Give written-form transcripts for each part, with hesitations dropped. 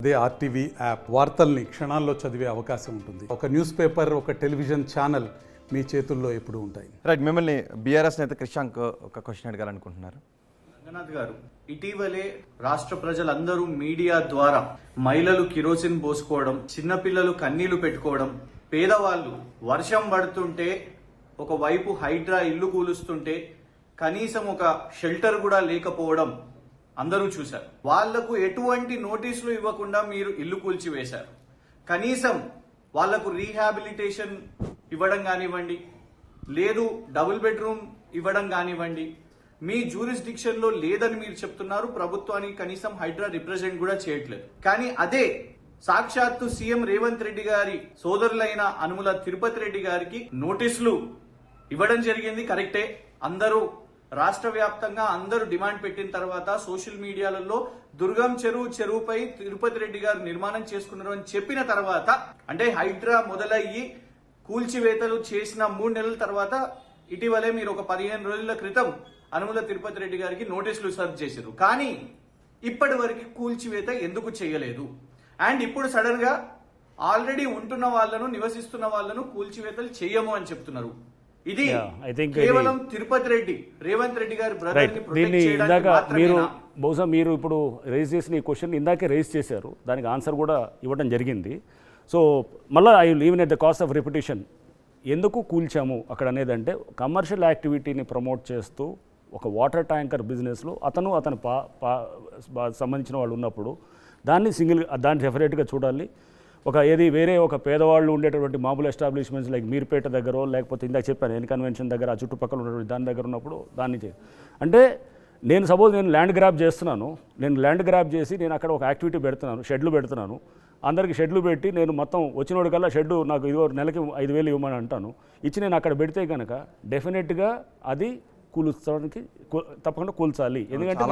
అదే RTV app వార్తల్ని క్షణాల్లో చదివే అవకాశం ఉంటుంది. ఒక న్యూస్ పేపర్, ఒక టెలివిజన్ ఛానల్ మీ చేతుల్లో ఎప్పుడూ ఉంటాయి. రైట్, మిమ్మల్ని బీఆర్ఎస్ నేత క్రిషాంక్ ఒక క్వశ్చన్ అడగాలనుకుంటున్నారు. రంగనాథ్ గారు, ఇటీవలే రాష్ట్ర ప్రజలందరూ మీడియా ద్వారా మహిళలు కిరోసిన్ పోసుకోవడం, చిన్నపిల్లలు కన్నీళ్లు పెట్టుకోవడం, పేదవాళ్ళు వర్షం పడుతుంటే ఒకవైపు హైడ్రా ఇల్లు కూలుస్తుంటే కనీసం ఒక షెల్టర్ కూడా లేకపోవడం అందరూ చూశారు. వాళ్లకు ఎటువంటి నోటీసులు ఇవ్వకుండా మీరు ఇల్లు కూల్చివేశారు. కనీసం వాళ్లకు రీహాబిలిటేషన్ ఇవ్వడం కానివ్వండి, లేదు డబుల్ బెడ్రూమ్ ఇవ్వడం కానివ్వండి, మీ జ్యూరిస్డిక్షన్ లో లేదని మీరు చెప్తున్నారు. ప్రభుత్వానికి కనీసం హైడ్రా రిప్రజెంట్ కూడా చేయట్లేదు. కానీ అదే సాక్షాత్తు సీఎం రేవంత్ రెడ్డి గారి సోదరులైన అనుముల తిరుపతి రెడ్డి గారికి నోటీసులు ఇవ్వడం జరిగింది. కరెక్టే. అందరూ రాష్ట్ర వ్యాప్తంగా అందరూ డిమాండ్ పెట్టిన తర్వాత సోషల్ మీడియాలలో దుర్గం చెరువుపై తిరుపతి రెడ్డి గారు నిర్మాణం చేసుకున్నారు అని చెప్పిన తర్వాత, అంటే హైడ్రా మొదలయ్యి కూల్చివేతలు చేసిన 3 నెలల తర్వాత ఇటీవలే మీరు ఒక 15 రోజుల క్రితం అనుముల తిరుపతి రెడ్డి గారికి నోటీసులు సర్వ్ చేశారు. కానీ ఇప్పటి వరకు కూల్చివేత ఎందుకు చేయలేదు? అండ్ ఇప్పుడు సడన్ గా ఆల్రెడీ ఉంటున్న వాళ్ళను, నివసిస్తున్న వాళ్ళను కూల్చివేతలు చేయము అని చెప్తున్నారు. ఇది కేవలం తిరుపతి రెడ్డి, రేవంత్ రెడ్డి గారి బ్రదర్ ని ప్రొటెక్ట్ చేయడానికి మాత్రమేనా? బహుశా మీరు ఇప్పుడు రైజ్ చేసిన ఈ క్వశ్చన్ ఇందాకే రైజ్ చేశారు, దానికి ఆన్సర్ కూడా ఇవ్వడం జరిగింది. సో మళ్ళీ I will even at the cost of repetition, ఎందుకు కూల్చాము అక్కడ అనేది అంటే, కమర్షియల్ యాక్టివిటీని ప్రమోట్ చేస్తూ ఒక వాటర్ ట్యాంకర్ బిజినెస్లో అతను సంబంధించిన వాళ్ళు ఉన్నప్పుడు దాన్ని సెపరేట్గా చూడాలి. వేరే ఒక పేదవాళ్ళు ఉండేటటువంటి మామూలు ఎస్టాబ్లిష్మెంట్స్ లైక్ మీర్పేట దగ్గర, లేకపోతే ఇందాక చెప్పాను ఎన్ కన్వెన్షన్ దగ్గర, ఆ చుట్టుపక్కల ఉన్నటువంటి దాని దగ్గర ఉన్నప్పుడు దాన్ని అంటే నేను ల్యాండ్ గ్రాబ్ చేస్తున్నాను, నేను ల్యాండ్ గ్రాబ్ చేసి నేను అక్కడ ఒక యాక్టివిటీ పెడుతున్నాను, షెడ్లు పెడుతున్నాను, అందరికి షెడ్లు పెట్టి నేను మొత్తం వచ్చినోడు కల్లా షెడ్ నాకు ఇదిగో నెలకి 5,000 ఇవ్వమని అంటాను, ఇచ్చి నేను అక్కడ పెడితే కనుక డెఫినెట్గా అది కూల్చడానికి తప్పకుండా కూల్చాలి. ఎందుకంటే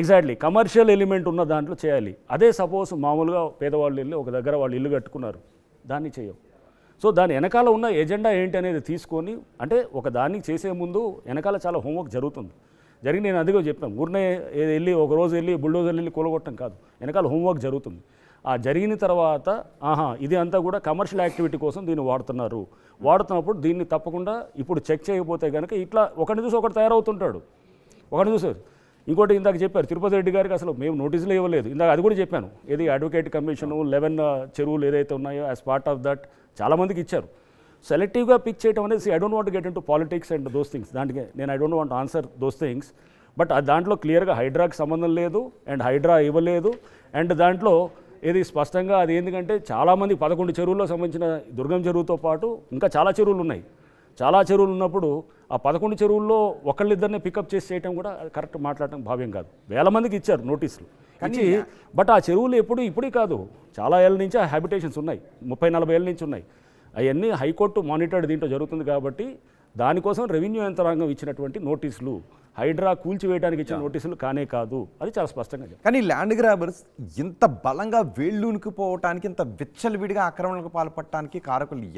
ఎగ్జాక్ట్లీ కమర్షియల్ ఎలిమెంట్ ఉన్న దాంట్లో చేయాలి. అదే సపోజ్ మామూలుగా పేదవాళ్ళు వెళ్ళి ఒక దగ్గర వాళ్ళు ఇల్లు కట్టుకున్నారు, దాన్ని చేయవు. సో దాని వెనకాల ఉన్న ఎజెండా ఏంటి అనేది తీసుకొని, అంటే ఒక దాన్ని చేసే ముందు వెనకాల చాలా హోంవర్క్ జరుగుతుంది. నేను అదిగో చెప్పాను, ఊరినే వెళ్ళి ఒక రోజు వెళ్ళి బుల్డోజర్ వెళ్ళి కూలగొట్టడం కాదు, వెనకాల హోంవర్క్ జరుగుతుంది. ఆ జరిగిన తర్వాత ఇది అంతా కూడా కమర్షియల్ యాక్టివిటీ కోసం దీన్ని వాడుతున్నప్పుడు దీన్ని తప్పకుండా ఇప్పుడు చెక్ చేయకపోతే కనుక ఇట్లా ఒకరిని చూసి ఒకటి తయారవుతుంటాడు. ఒకరిని చూసారు. ఇంకోటి ఇందాక చెప్పారు తిరుపతి రెడ్డి గారికి అసలు మేము నోటీసులు ఇవ్వలేదు, ఇందాక అది కూడా చెప్పాను. అడ్వకేట్ కమిషన్ 11 చెరువులు ఏదైతే ఉన్నాయో యాజ్ పార్ట్ ఆఫ్ దట్ చాలామందికి ఇచ్చారు. సెలెక్టివ్గా పిక్ చేయడం అనేది I don't want get in to politics and those things, దానికి నేను I don't want answer those things. But దాంట్లో క్లియర్గా హైడ్రాకి సంబంధం లేదు అండ్ హైడ్రా ఇవ్వలేదు. అండ్ దాంట్లో స్పష్టంగా అది ఎందుకంటే చాలామంది 11 చెరువుల్లో సంబంధించిన దుర్గం చెరువుతో పాటు ఇంకా చాలా చెరువులు ఉన్నాయి. చాలా చెరువులు ఉన్నప్పుడు ఆ 11 చెరువుల్లో ఒకళ్ళిద్దరిని పికప్ చేసి చేయడం కూడా కరెక్ట్ మాట్లాడటం భావ్యం కాదు. వేల మందికి ఇచ్చారు నోటీసులు ఇచ్చి, బట్ ఆ చెరువులు ఇప్పుడే కాదు, చాలా ఏళ్ళ నుంచి ఆ హ్యాబిటేషన్స్ ఉన్నాయి, 30-40 ఏళ్ళ నుంచి ఉన్నాయి. అవన్నీ హైకోర్టు మానిటర్డ్ దీంట్లో జరుగుతుంది. కాబట్టి దానికోసం రెవెన్యూ యంత్రాంగం ఇచ్చినటువంటి నోటీసులు హైడ్రా కూల్చివేయడానికి ఇచ్చిన నోటీసులు కానే కాదు, అది చాలా స్పష్టంగా చెప్పారు. కానీ ల్యాండ్ గ్రాబర్స్ ఇంత బలంగా వేళ్ళూనికిపోవటానికి, ఇంత విచ్చలవిడిగా ఆక్రమణకు పాల్పడటానికి కారకులు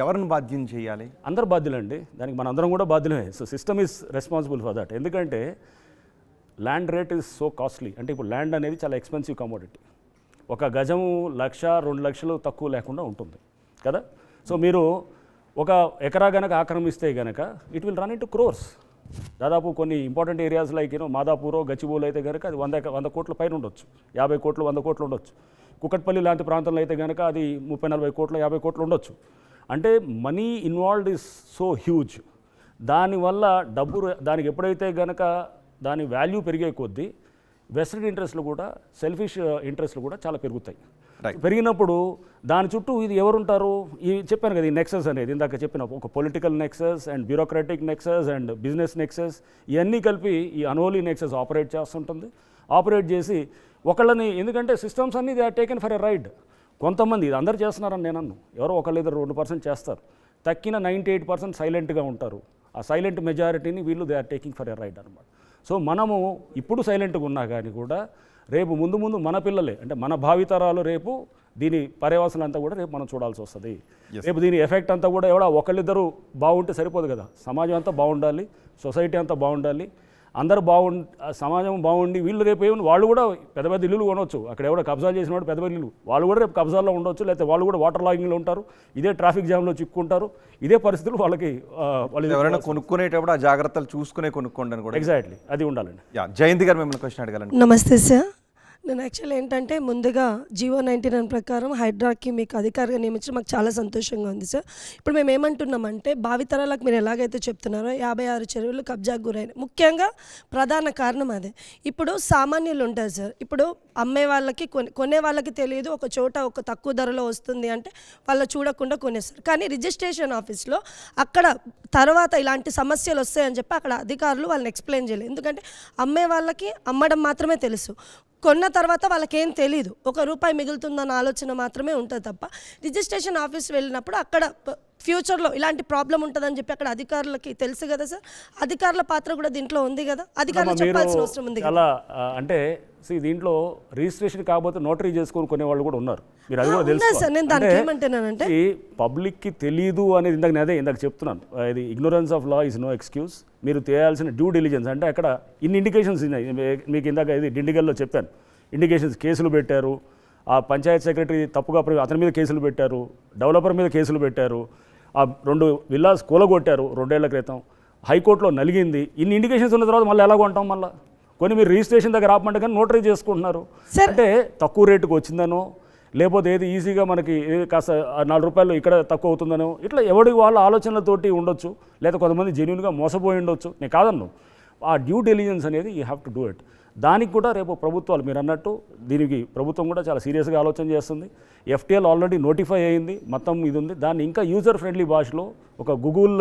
ఎవరిని బాధ్యం చేయాలి? అందరు బాధ్యులండి, దానికి మన అందరం కూడా బాధ్యులమే. So system is responsible for that. ఎందుకంటే land rate is so costly. అంటే ఇప్పుడు ల్యాండ్ అనేది చాలా ఎక్స్పెన్సివ్ కమోడిటీ. ఒక గజము 1,00,000-2 లక్షలు తక్కువ లేకుండా ఉంటుంది కదా. సో మీరు ఒక ఎకరా గనక ఆక్రమిస్తే గనక it will run in to crores. దాదాపు కొన్ని ఇంపార్టెంట్ ఏరియాస్ లైక్ మాదాపూరో, గచ్చిబౌలి అయితే కనుక అది 100 కోట్ల పైన ఉండొచ్చు, 50 కోట్లు 100 కోట్లు ఉండొచ్చు. కుకట్పల్లి లాంటి ప్రాంతంలో అయితే కనుక అది 30-40 కోట్లు 50 కోట్లు ఉండొచ్చు. అంటే money involved is so huge. దానివల్ల దానికి ఎప్పుడైతే కనుక దాని వాల్యూ పెరిగే కొద్దీ వెస్టెడ్ ఇంట్రెస్ట్లు కూడా, సెల్ఫిష్ ఇంట్రెస్ట్లు కూడా చాలా పెరుగుతాయి. పెరిగినప్పుడు దాని చుట్టూ ఇది ఎవరుంటారు? చెప్పాను కదా, ఈ నెక్సెస్ అనేది ఇందాక చెప్పిన ఒక political nexus and bureaucratic nexus and business nexus, ఇవన్నీ కలిపి ఈ అన్హోలీ నెక్సెస్ ఆపరేట్ చేస్తుంటుంది. ఆపరేట్ చేసి ఒకళ్ళని, ఎందుకంటే సిస్టమ్స్ అన్నీ they are taken for a ride. కొంతమంది ఇది అందరు చేస్తున్నారని నేను అన్ను, ఎవరో ఒకళ్ళిద్దరు 2% చేస్తారు, తక్కిన 98% సైలెంట్గా ఉంటారు. ఆ సైలెంట్ మెజారిటీని వీళ్ళు they are taking for a ride అనమాట. సో మనము ఇప్పుడు సైలెంట్గా ఉన్నా కానీ కూడా రేపు ముందు మన పిల్లలే, అంటే మన భావితరాలు రేపు దీని పర్యవసనం అంతా కూడా రేపు మనం చూడాల్సి వస్తుంది. రేపు దీని ఎఫెక్ట్ అంతా కూడా ఒకళ్ళిద్దరూ బాగుంటే సరిపోదు కదా, సమాజం అంతా బాగుండాలి, సొసైటీ అంతా బాగుండాలి. అందరూ సమాజం బాగుండి వీళ్ళు రేపు ఏమైనా వాళ్ళు కూడా పెద్ద పెద్ద ఇల్లులు కొనవచ్చు. అక్కడ ఎవడో కబ్జా చేసిన వాడు పెద్ద పెద్ద ఇల్లు వాళ్ళు కూడా రేపు కబ్జాల్లో ఉండొచ్చు, లేకపోతే వాళ్ళు కూడా వాటర్ లాగింగ్లో ఉంటారు, ఇదే ట్రాఫిక్ జామ్లో చిక్కుంటారు. ఇదే పరిస్థితులు వాళ్ళకి వాళ్ళు ఎవరైనా కొనుక్కునేటప్పుడు ఆ జాగ్రత్తలు చూసుకునే కొనుక్కోండి అని కూడా. ఎగ్జాక్ట్లీ అది ఉండాలండి. జయంతి గారు మిమ్మల్ని క్వశ్చన్ అడగాలండి. నమస్తే సార్. నేను యాక్చువల్ ఏంటంటే ముందుగా జీవో 99 ప్రకారం హైడ్రాకి మీకు అధికారిగా నియమించడం మాకు చాలా సంతోషంగా ఉంది సార్. ఇప్పుడు మేము ఏమంటున్నామంటే భావితరాలకు మీరు ఎలాగైతే చెప్తున్నారో 56 చెరువులు కబ్జాకు గురైన ముఖ్యంగా ప్రధాన కారణం అదే. ఇప్పుడు సామాన్యులు ఉంటారు సార్, ఇప్పుడు అమ్మే వాళ్ళకి కొనే వాళ్ళకి తెలియదు ఒక చోట ఒక తక్కువ ధరలో వస్తుంది అంటే వాళ్ళు చూడకుండా కొనేస్తారు. కానీ రిజిస్ట్రేషన్ ఆఫీస్లో అక్కడ తర్వాత ఇలాంటి సమస్యలు వస్తాయని చెప్పి అక్కడ అధికారులు వాళ్ళని ఎక్స్ప్లెయిన్ చేయలేదు. ఎందుకంటే అమ్మే వాళ్ళకి అమ్మడం మాత్రమే తెలుసు, కొన్న తర్వాత వాళ్ళకేం తెలీదు, ₹1 మిగులుతుందన్న ఆలోచన మాత్రమే ఉంటుంది తప్ప రిజిస్ట్రేషన్ ఆఫీస్ వెళ్ళినప్పుడు అక్కడ ఫ్యూచర్లో ఇలాంటి ప్రాబ్లం ఉంటుందని చెప్పి అక్కడ అధికారులకి తెలుసు కదా సార్. అధికారుల పాత్ర కూడా దీంట్లో ఉంది కదా, అధికారులు చెప్పాల్సిన అవసరం ఉంది కదా. చాలా అంటే దీంట్లో రిజిస్ట్రేషన్ కాకపోతే నోటరీ చేసుకొని కొనేవాళ్ళు కూడా ఉన్నారు. మీరు అది కూడా సార్, నేను దానికి తెలుసు. ఏమంటున్నానంటే పబ్లిక్కి తెలియదు అనేది ఇందాక చెప్తున్నాను. ఇది ignorance of law is no excuse. మీరు చేయాల్సిన డ్యూ డిలిజెన్స్ అంటే అక్కడ ఇన్ని ఇండికేషన్స్ ఉన్నాయి. మీకు ఇందాక ఇది డిండిగల్లో చెప్పాను, ఇండికేషన్స్ కేసులు పెట్టారు, ఆ పంచాయత్ సెక్రటరీ తప్పుగా అతని మీద కేసులు పెట్టారు, డెవలపర్ మీద కేసులు పెట్టారు, ఆ 2 విల్లాస్ కూలగొట్టారు 2 ఏళ్ల క్రితం, హైకోర్టులో నలిగింది. ఇన్ని ఇండికేషన్స్ ఉన్న తర్వాత మళ్ళీ ఎలా కొంటాం? మళ్ళీ కొన్ని మీరు రిజిస్ట్రేషన్ దగ్గర ఆపమంటే కానీ నోటరీ చేసుకుంటున్నారు. అంటే తక్కువ రేటుకు వచ్చిందనో, లేకపోతే ఏది ఈజీగా మనకి కాస్త ₹4 ఇక్కడ తక్కువ అవుతుందనో, ఇట్లా ఎవరికి వాళ్ళ ఆలోచనలతోటి ఉండొచ్చు, లేదా కొంతమంది జెన్యూన్గా మోసపోయి ఉండొచ్చు. నేను కాదన్ను. ఆ డ్యూ డెలిజెన్స్ అనేది you have to do it. దానికి కూడా రేపు ప్రభుత్వాలు మీరు అన్నట్టు దీనికి ప్రభుత్వం కూడా చాలా సీరియస్గా ఆలోచన చేస్తుంది. FTL ఆల్రెడీ నోటిఫై అయింది, మొత్తం ఇది ఉంది. దాన్ని ఇంకా యూజర్ ఫ్రెండ్లీ భాషలో ఒక గూగుల్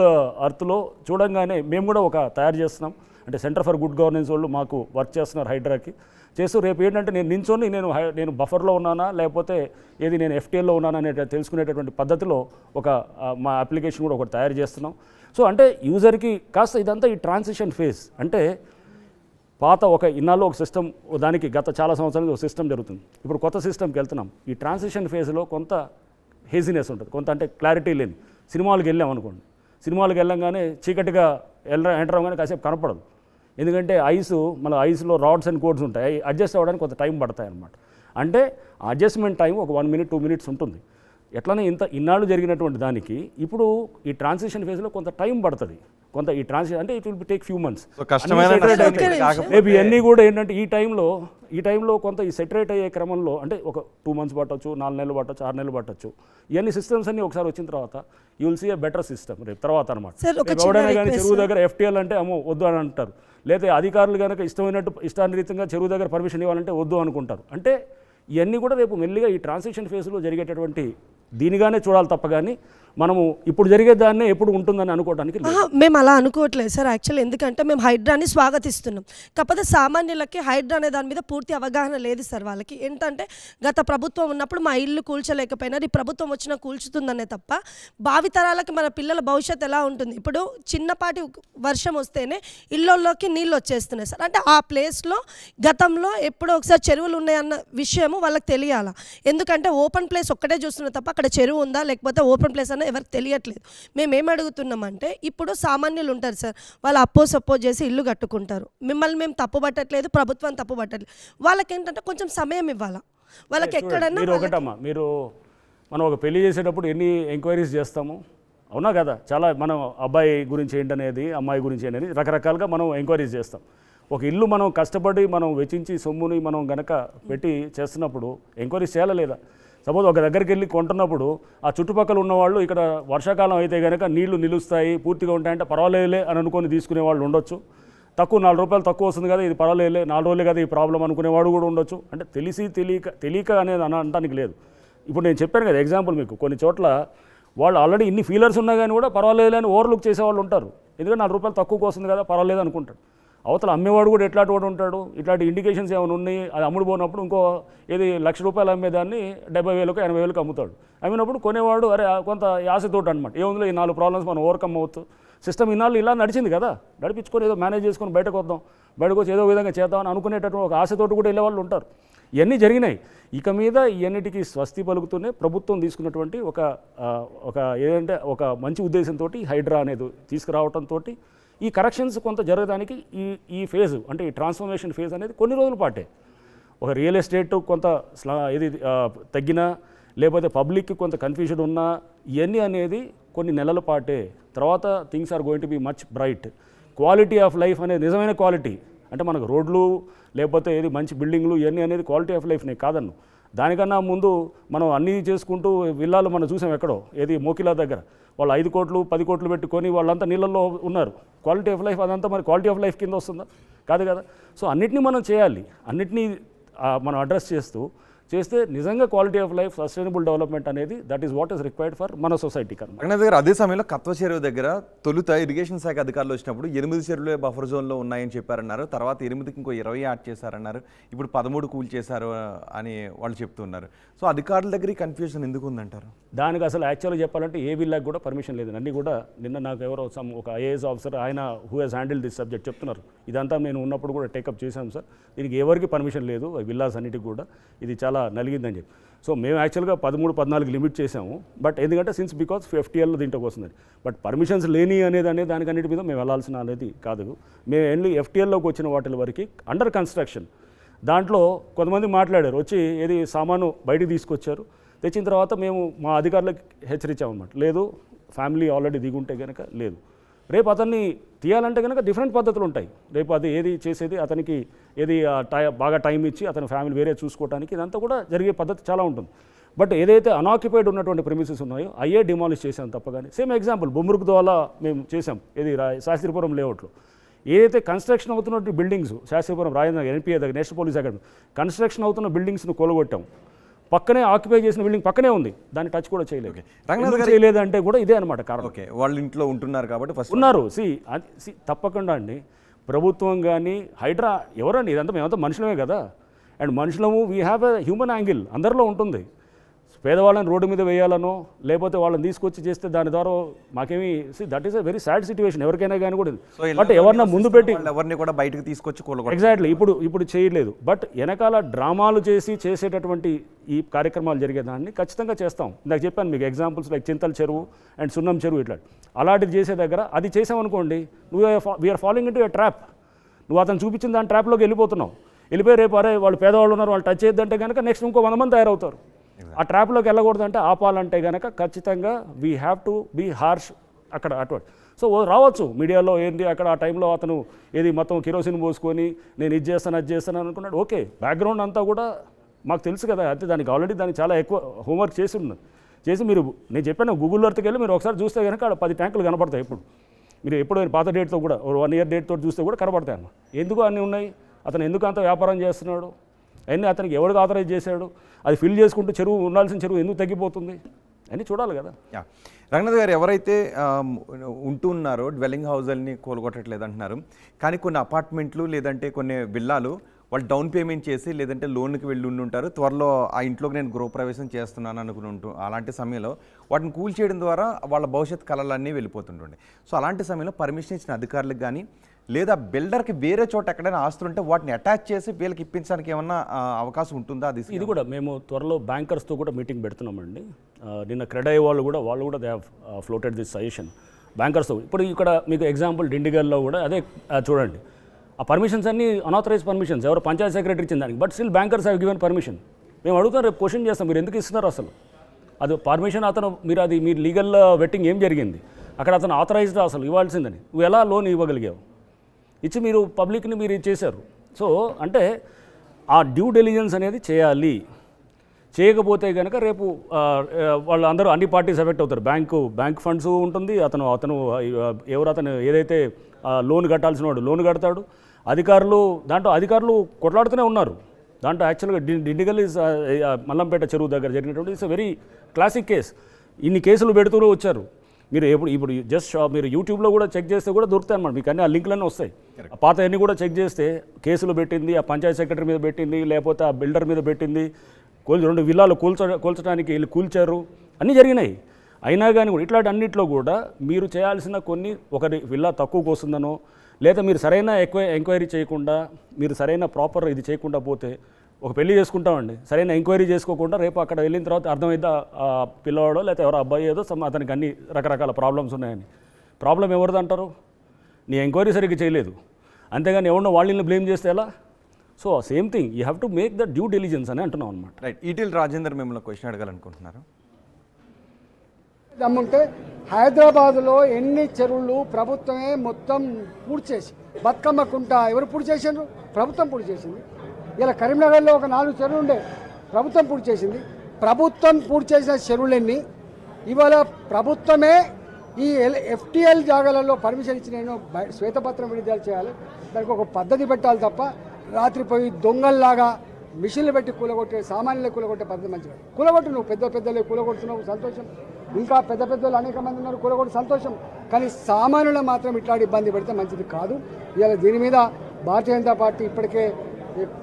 అర్త్లో చూడంగానే మేము కూడా ఒక తయారు చేస్తున్నాం. అంటే సెంటర్ ఫర్ గుడ్ గవర్నెన్స్ వాళ్ళు మాకు వర్క్ చేస్తున్నారు హైడ్రాకి చేస్తూ. రేపు ఏంటంటే నేను నించొని నేను బఫర్లో ఉన్నానా లేకపోతే ఏది నేను FTLలో ఉన్నానా అనే తెలుసుకునేటటువంటి పద్ధతిలో మా అప్లికేషన్ కూడా ఒకటి తయారు చేస్తున్నాం. సో అంటే యూజర్కి కాస్త ఇదంతా ఈ ట్రాన్సిషన్ ఫేజ్ అంటే పాత ఇన్నాళ్ళు ఒక సిస్టమ్, దానికి గత చాలా సంవత్సరాలు ఒక సిస్టమ్ జరుగుతుంది. ఇప్పుడు కొత్త సిస్టమ్కి వెళ్తున్నాం. ఈ ట్రాన్సిషన్ ఫేజ్లో కొంత హేజినెస్ ఉంటుంది, కొంత అంటే క్లారిటీ లేని. సినిమాలకు వెళ్ళాం అనుకోండి, సినిమాలకు వెళ్ళంగానే చీకటిగా ఎంటర్ అవ్వగానే కాసేపు కనపడదు. ఎందుకంటే మన ఐస్లో రాడ్స్ అండ్ కోడ్స్ ఉంటాయి, అడ్జస్ట్ అవ్వడానికి కొంత టైం పడతాయి అన్నమాట. అంటే అడ్జస్ట్మెంట్ టైం ఒక 1 minute 2 minutes ఉంటుంది. ఎట్లనే ఇన్నాళ్ళు జరిగినటువంటి దానికి ఇప్పుడు ఈ ట్రాన్సిషన్ ఫేజ్లో కొంత టైం పడుతుంది. కొంత ఈ ట్రాన్సిషన్ అంటే it will take few months. Maybe ఇవన్నీ కూడా ఏంటంటే ఈ టైంలో కొంత ఈ సెటరేట్ అయ్యే క్రమంలో అంటే ఒక 2 months పట్టవచ్చు, 4 నెలలు పట్టవచ్చు, 6 నెలలు పట్టవచ్చు. ఇవన్నీ సిస్టమ్స్ అన్నీ ఒకసారి వచ్చిన తర్వాత you will see a better system రేపు తర్వాత అనమాట. ఎవడైనా కానీ చెరువు దగ్గర FTL అంటే అమ్మో వద్దు అని అంటారు, లేదా అధికారులు కనుక ఇష్టానురీతంగా చెరువు దగ్గర పర్మిషన్ ఇవ్వాలంటే వద్దు అనుకుంటారు. అంటే ఇవన్నీ కూడా రేపు మెల్లిగా ఈ ట్రాన్సిషన్ ఫేజ్లో జరిగేటటువంటి దీనిగానే చూడాలి తప్ప కానీ మనము ఇప్పుడు జరిగే దాన్నే ఎప్పుడు ఉంటుందని అనుకోవడానికి మేము అలా అనుకోవట్లేదు సార్. యాక్చువల్లీ ఎందుకంటే మేము హైడ్రాని స్వాగతిస్తున్నాం. కాకపోతే సామాన్యులకి హైడ్రా అనే దాని మీద పూర్తి అవగాహన లేదు సార్. వాళ్ళకి ఏంటంటే గత ప్రభుత్వం ఉన్నప్పుడు మా ఇల్లు కూల్చలేకపోయినారు, ఈ ప్రభుత్వం వచ్చినా కూల్చుతుందనే తప్ప భావితరాలకి మన పిల్లల భవిష్యత్తు ఎలా ఉంటుంది? ఇప్పుడు చిన్నపాటి వర్షం వస్తేనే ఇళ్ళల్లోకి నీళ్ళు వచ్చేస్తున్నాయి సార్. అంటే ఆ ప్లేస్లో గతంలో ఎప్పుడో ఒకసారి చెరువులు ఉన్నాయన్న విషయము వాళ్ళకి తెలియాలా. ఎందుకంటే ఓపెన్ ప్లేస్ ఒక్కటే చూస్తున్నారు తప్ప అక్కడ చెరువు ఉందా లేకపోతే ఓపెన్ ప్లేస్ అన్న ఎవరికి తెలియట్లేదు. మేమేం అడుగుతున్నామంటే ఇప్పుడు సామాన్యులు ఉంటారు సార్, వాళ్ళు సపోజ్ చేసి ఇల్లు కట్టుకుంటారు. మిమ్మల్ని మేము తప్పు పట్టట్లేదు, ప్రభుత్వం తప్పు పట్టట్లేదు. వాళ్ళకి ఏంటంటే కొంచెం సమయం ఇవ్వాలా. వాళ్ళకి ఎక్కడన్నా మనం ఒక పెళ్లి చేసేటప్పుడు ఎన్ని ఎంక్వైరీస్ చేస్తాము, అవునా కదా? చాలా మనం అబ్బాయి గురించి ఏంటనేది, అమ్మాయి గురించి అనేది రకరకాలుగా మనం ఎంక్వైరీస్ చేస్తాం. ఒక ఇల్లు మనం కష్టపడి మనం వెచ్చించి సొమ్ముని మనం గనక పెట్టి చేస్తున్నప్పుడు ఎంక్వైరీస్ చేయాలా లేదా? సపోజ్ ఒక దగ్గరికి వెళ్ళి కొంటున్నప్పుడు ఆ చుట్టుపక్కల ఉన్నవాళ్ళు ఇక్కడ వర్షాకాలం అయితే కనుక నీళ్లు నిలుస్తాయి పూర్తిగా ఉంటాయంటే పర్వాలేదులే అని అనుకొని తీసుకునే వాళ్ళు ఉండొచ్చు. తక్కువ ₹4 తక్కువ వస్తుంది కదా, ఇది పర్వాలేదులే, 4 రోజులే కదా ఈ ప్రాబ్లం అనుకునేవాడు కూడా ఉండొచ్చు. అంటే తెలియక అనేది అనడానికి లేదు. ఇప్పుడు నేను చెప్పాను కదా ఎగ్జాంపుల్ మీకు, కొన్ని చోట్ల వాళ్ళు ఆల్రెడీ ఇన్ని ఫీలర్స్ ఉన్నా కానీ కూడా పర్వాలేదులే అని ఓవర్లుక్ చేసేవాళ్ళు ఉంటారు. ఎందుకంటే ₹4 తక్కువకి వస్తుంది కదా పర్వాలేదు అనుకుంటాడు. అవతల అమ్మేవాడు కూడా ఎట్లాంటి వాడు ఉంటాడు, ఇట్లాంటి ఇండికేషన్స్ ఏమైనా ఉన్నాయి, అది అమ్ముడు పోయినప్పుడు ఇంకో ఏది ₹1,00,000 అమ్మేదాన్ని 70,000 80,000 అమ్ముతాడు. అమ్మినప్పుడు కొనేవాడు అరే కొంత ఆశతోటి అనమాట, ఏముందిలో ఈ 4 ప్రాబ్లమ్స్ మనం ఓవర్కమ్ అవ్వచ్చు. సిస్టమ్ ఇన్నాళ్ళు ఇలా నడిచింది కదా, నడిపించుకొని ఏదో మేనేజ్ చేసుకొని బయటకు వద్దాం, బయటకు వచ్చి ఏదో విధంగా చేద్దామని అనుకునేటటువంటి ఒక ఆశతోటి కూడా వెళ్ళేవాళ్ళు ఉంటారు. ఇవన్నీ జరిగినాయి. ఇక మీద ఇవన్నిటికీ స్వస్తి పలుకుతూనే ప్రభుత్వం తీసుకున్నటువంటి ఒక ఏదంటే ఒక మంచి ఉద్దేశంతో హైడ్రా అనేది తీసుకురావడంతో ఈ కరెక్షన్స్ కొంత జరగడానికి ఈ ఫేజ్ అంటే ఈ ట్రాన్స్ఫర్మేషన్ ఫేజ్ అనేది కొన్ని రోజుల పాటే. ఒక రియల్ ఎస్టేట్ కొంత తగ్గినా లేకపోతే పబ్లిక్కి కొంత కన్ఫ్యూజన్ ఉన్నా ఇవన్నీ అనేది కొన్ని నెలల పాటే. తర్వాత things are going to be much bright. Quality of life అనేది నిజమైన క్వాలిటీ అంటే మనకు రోడ్లు లేకపోతే ఏది మంచి బిల్డింగ్లు ఇవన్నీ అనేది క్వాలిటీ ఆఫ్ లైఫ్ నేను కాదన్ను. దానికన్నా ముందు మనం అన్నీ చేసుకుంటూ విల్లాలు మనం చూసాం ఎక్కడో ఏది మోకిలా దగ్గర వాళ్ళు 5 కోట్లు 10 కోట్లు పెట్టుకొని వాళ్ళంతా నీళ్ళల్లో ఉన్నారు. క్వాలిటీ ఆఫ్ లైఫ్ అదంతా మరి క్వాలిటీ ఆఫ్ లైఫ్ కింద వస్తుందా? కాదు కదా. సో అన్నిటినీ మనం చేయాలి, అన్నిటినీ మనం అడ్రస్ చేస్తే నిజంగా quality of life sustainable development అనేది that is what is required for మన సొసైటీ కన్నా. రంగనాథ్ గారు అదే సమయంలో కత్వ చెరువు దగ్గర తొలుత ఇరిగేషన్ శాఖ అధికారులు వచ్చినప్పుడు 8 చెరువులే బఫర్ జోన్లో ఉన్నాయని చెప్పారన్నారు. తర్వాత 8కి ఇంకో 20 యాడ్ చేశారన్నారు. ఇప్పుడు 13 కూల్ చేశారు అని వాళ్ళు చెప్తున్నారు. సో అధికారుల దగ్గర కన్ఫ్యూజన్ ఎందుకు ఉందంటారు? దానికి అసలు యాక్చువల్గా చెప్పాలంటే ఏ విల్లాకి కూడా పర్మిషన్ లేదు. అన్నీ కూడా నిన్న నాకు ఎవరో ఒక ఐఏఎస్ ఆఫీసర్ ఆయన who has handle this subject చెప్తున్నారు. ఇదంతా నేను ఉన్నప్పుడు కూడా టేకప్ చేశాను సార్, దీనికి ఎవరికి పర్మిషన్ లేదు విల్లాస్ అన్నిటికి కూడా, ఇది చాలా నలిగిందని చెప్పి. సో మేము యాక్చువల్గా 13-14 లిమిట్ చేసాము. బట్ ఎందుకంటే సిన్స్ బికాస్ FTL దీంట్లోకి వస్తుంది. బట్ పర్మిషన్స్ లేని అనేది దానికన్నిటి మీద మేము వెళ్ళాల్సిన అనేది కాదు. మేము ఎన్లీ FTLలోకి వచ్చిన వాటి వరకు అండర్ కన్స్ట్రక్షన్ దాంట్లో కొంతమంది మాట్లాడారు, వచ్చి ఏది సామాను బయటికి తీసుకొచ్చారు, తెచ్చిన తర్వాత మేము మా అధికారులకు హెచ్చరించామన్నమాట, లేదు ఫ్యామిలీ ఆల్రెడీ దిగుంటే కనుక లేదు, రేపు అతన్ని తీయాలంటే కనుక డిఫరెంట్ పద్ధతులు ఉంటాయి. రేపు అది ఏది చేసేది అతనికి ఏది బాగా టైం ఇచ్చి అతని ఫ్యామిలీ వేరే చూసుకోవడానికి ఇదంతా కూడా జరిగే పద్ధతి చాలా ఉంటుంది. బట్ ఏదైతే అన్ఆక్యుపైడ్ ఉన్నటువంటి ప్రెమిసెస్ ఉన్నాయో అయ్యే డిమాలిష్ చేసాం తప్ప. కానీ సేమ్ ఎగ్జాంపుల్ బొమ్మరుకు ద్వారా మేము చేసాం ఇది శాస్త్రీపురం లేఅవుట్లో ఏదైతే కన్స్ట్రక్షన్ అవుతున్న బిల్డింగ్స్ శాస్త్రీపురం రాజేంద్ర NPA దగ్గర నేషనల్ పోలీస్ అకాడమీ కన్స్ట్రక్షన్ అవుతున్న బిల్డింగ్స్ను కూలగొట్టాం. పక్కనే ఆక్యుపై చేసిన బిల్డింగ్ పక్కనే ఉంది, దాన్ని టచ్ కూడా చేయలేదు. రంగనాథ్ గారు చేయలేదంటే కూడా ఇదే అనమాట కారణం. ఓకే, వాళ్ళ ఇంట్లో ఉంటున్నారు కాబట్టి ఫస్ట్ ఉన్నారు. తప్పకుండా అండి ప్రభుత్వం కానీ హైడ్రా ఎవరండి ఇదంతా మేమంతా మనుషులమే కదా. అండ్ మనుషులము we have a human angle అందరిలో ఉంటుంది. పేదవాళ్ళని రోడ్డు మీద వేయాలనో లేకపోతే వాళ్ళని తీసుకొచ్చి చేస్తే దాని ద్వారా మాకేమి that is a very sad situation ఎవరికైనా కానీ కూడా. బట్ ఎవరన్నా ముందు పెట్టి ఎవరిని కూడా బయటకు తీసుకొచ్చి ఎగ్జాక్ట్లీ ఇప్పుడు చేయలేదు. బట్ వెనకాల డ్రామాలు చేసేటటువంటి ఈ కార్యక్రమాలు జరిగేదాన్ని ఖచ్చితంగా చేస్తాం. ఇందాక చెప్పాను మీకు ఎగ్జాంపుల్స్ లైక్ చింతల చెరువు అండ్ సున్నం చెరువు ఇట్లా అలాంటిది చేసే దగ్గర అది చేసామనుకోండి we are following into a trap. నువ్వు అతను చూపించిన దాని ట్రాప్లోకి వెళ్ళిపోయి రేపు అరే వాళ్ళు పేదవాళ్ళు ఉన్నారు వాళ్ళు టచ్ చేయొద్దంటే కనుక నెక్స్ట్ ఇంకో 100 మంది తయారవుతారు. ఆ ట్రాప్లోకి వెళ్ళకూడదంటే ఆపాలంటే కనుక ఖచ్చితంగా we have to be harsh అక్కడ అటువంటి. సో రావచ్చు మీడియాలో ఏంటి అక్కడ ఆ టైంలో అతను ఏది మొత్తం కిరోసిన్ పోసుకొని నేను ఇది చేస్తాను అనుకున్నాడు. ఓకే, బ్యాక్గ్రౌండ్ అంతా కూడా మాకు తెలుసు కదా. అయితే దానికి ఆల్రెడీ చాలా ఎక్కువ హోంవర్క్ చేసి మీరు నేను చెప్పాను గూగుల్ ఎర్త్కి వెళ్ళి మీరు ఒకసారి చూస్తే కనుక అక్కడ 10 ట్యాంకులు కనపడతాయి. మీరు ఎప్పుడు పాత డేట్తో కూడా 1 ఇయర్ డేట్తో చూస్తే కూడా కనపడతాయి అన్న. ఎందుకు అన్నీ ఉన్నాయి, అతను ఎందుకు అంత వ్యాపారం చేస్తున్నాడు, అన్నీ అతనికి ఎవరికి ఆథరైజ్ చేశాడు, అది ఫిల్ చేసుకుంటూ చెరువు ఉండాల్సిన చెరువు ఎందుకు తగ్గిపోతుంది అని చూడాలి కదా. రంగనాథ్ గారు ఎవరైతే ఉంటున్నారో డ్వెల్లింగ్ హౌజుల్ని కూలగొట్టట్లేదు అంటున్నారు, కానీ కొన్ని అపార్ట్మెంట్లు లేదంటే కొన్ని విల్లాలు వాళ్ళు డౌన్ పేమెంట్ చేసి లేదంటే లోన్కి వెళ్ళి ఉంటారు, త్వరలో ఆ ఇంట్లోకి నేను గృహప్రవేశం చేస్తున్నాను అనుకుంటూ అలాంటి సమయంలో వాటిని కూల్చేయడం ద్వారా వాళ్ళ భవిష్యత్ కళలన్నీ వెళ్ళిపోతుంటుండే. సో అలాంటి సమయంలో పర్మిషన్ ఇచ్చిన అధికారులకు కానీ లేదా బిల్డర్కి వేరే చోట ఎక్కడైనా ఆస్తులుంటే వాటిని అటాచ్ చేసి వీళ్ళకి ఇప్పించడానికి ఏమన్నా అవకాశం ఉంటుందా? అది ఇది కూడా మేము త్వరలో బ్యాంకర్స్తో కూడా మీటింగ్ పెడుతున్నామండి. నిన్న క్రెడై వాళ్ళు కూడా they have floated this suggestion బ్యాంకర్స్తో. ఇప్పుడు ఇక్కడ మీకు ఎగ్జాంపుల్ డిండిగల్లో కూడా అదే చూడండి, ఆ పర్మిషన్స్ అన్నీ అనాథరైజ్ పర్మిషన్స్ ఎవరు పంచాయత్ సెక్రటరీ ఇచ్చిన దానికి, but still bankers have given permission. మేము అడుగుతాం, రేపు క్వశ్చన్ చేస్తాం, మీరు ఎందుకు ఇస్తున్నారు అసలు అది పర్మిషన్, అతను మీరు లీగల్ వెట్టింగ్ ఏం జరిగింది అక్కడ, అతను ఆథరైజ్డ్ అసలు ఇవ్వాల్సిందని నువ్వు ఎలా లోన్ ఇవ్వగలిగావు, ఇచ్చి మీరు పబ్లిక్ని మీరు చేశారు. సో అంటే ఆ డ్యూ డెలిజెన్స్ అనేది చేయాలి. చేయకపోతే కనుక రేపు వాళ్ళందరూ అన్ని పార్టీస్ ఎఫెక్ట్ అవుతారు. బ్యాంక్ ఫండ్స్ ఉంటుంది, అతను ఏదైతే లోన్ కట్టాల్సిన వాడు లోన్ కడతాడు, అధికారులు కొట్లాడుతూనే ఉన్నారు. దాంట్లో యాక్చువల్గా డిండిగల్ ఇస్ మల్లంపేట చెరువు దగ్గర జరిగినటువంటి ఇట్స్ వెరీ క్లాసిక్ కేస్. ఇన్ని కేసులు పెడుతూ వచ్చారు. మీరు ఇప్పుడు జస్ట్ మీరు యూట్యూబ్లో కూడా చెక్ చేస్తే కూడా దొరుకుతాయి అన్నమాట, మీకు అన్ని ఆ లింక్లన్నీ వస్తాయి. ఆ పాత అన్నీ కూడా చెక్ చేస్తే కేసులు పెట్టింది ఆ పంచాయత్ సెక్రటరీ మీద పెట్టింది, లేకపోతే ఆ బిల్డర్ మీద పెట్టింది, 2 విల్లాలు కూల్చడానికి వీళ్ళు కూల్చారు, అన్నీ జరిగినాయి. అయినా కానీ కూడా ఇట్లాంటి అన్నింటిలో కూడా మీరు చేయాల్సిన కొన్ని ఒకరి విల్లా తక్కువకు వస్తుందనో లేదా మీరు సరైన ఎంక్వైరీ చేయకుండా మీరు సరైన ప్రాపర్ ఇది చేయకుండా పోతే ఒక పెళ్లి చేసుకుంటామండి, సరైన ఎంక్వైరీ చేసుకోకుండా రేపు అక్కడ వెళ్ళిన తర్వాత అర్థమైద్దా ఆ పిల్లవాడో లేకపోతే ఎవరో అబ్బాయి ఏదో అతనికి అన్ని రకరకాల ప్రాబ్లమ్స్ ఉన్నాయని. ప్రాబ్లం ఎవరిది అంటారు? నీ ఎంక్వైరీ సరిగ్గా చేయలేదు, అంతేగాని ఎవరినో వాళ్ళని బ్లేమ్ చేస్తే ఎలా? So same thing, you have to make the due diligence అని అంటున్నాం అనమాట. రైట్. ఈటీఎల్ రాజేందర్ మిమ్మల్ని క్వశ్చన్ అడగాలనుకుంటున్నారు. దమ్ముంటే హైదరాబాద్లో ఎన్ని చెరువులు ప్రభుత్వమే మొత్తం పూర్తి చేసి, బతుకమ్మ కుంట ఎవరు పూర్తి చేసిండ్రు? ప్రభుత్వం పూర్తి చేసింది. ఇలా కరీంనగర్లో ఒక 4 చెరువులు ఉండే, ప్రభుత్వం పూర్తి చేసింది. ప్రభుత్వం పూర్తి చేసిన చెరువులన్నీ ఇవాళ ప్రభుత్వమే ఈ FTL జాగాలలో పర్మిషన్ ఇచ్చి నేను శ్వేతపత్రం విడుదల చేయాలి, దానికి ఒక పద్ధతి పెట్టాలి తప్ప రాత్రి పోయి దొంగల్లాగా మిషన్లు పెట్టి కూలగొట్టే, సామాన్యులే కూలగొట్టే పద్ధతి మంచిగా. కూలగొట్టు, నువ్వు పెద్దలే కూలగొడుతున్నావు, సంతోషం. ఇంకా పెద్ద పెద్దలు అనేక మంది ఉన్నారు, కూలగొట్టు, సంతోషం. కానీ సామాన్యులు మాత్రం ఇట్లాంటి ఇబ్బంది పెడితే మంచిది కాదు. ఇవాళ దీని మీద భారతీయ జనతా పార్టీ ఇప్పటికే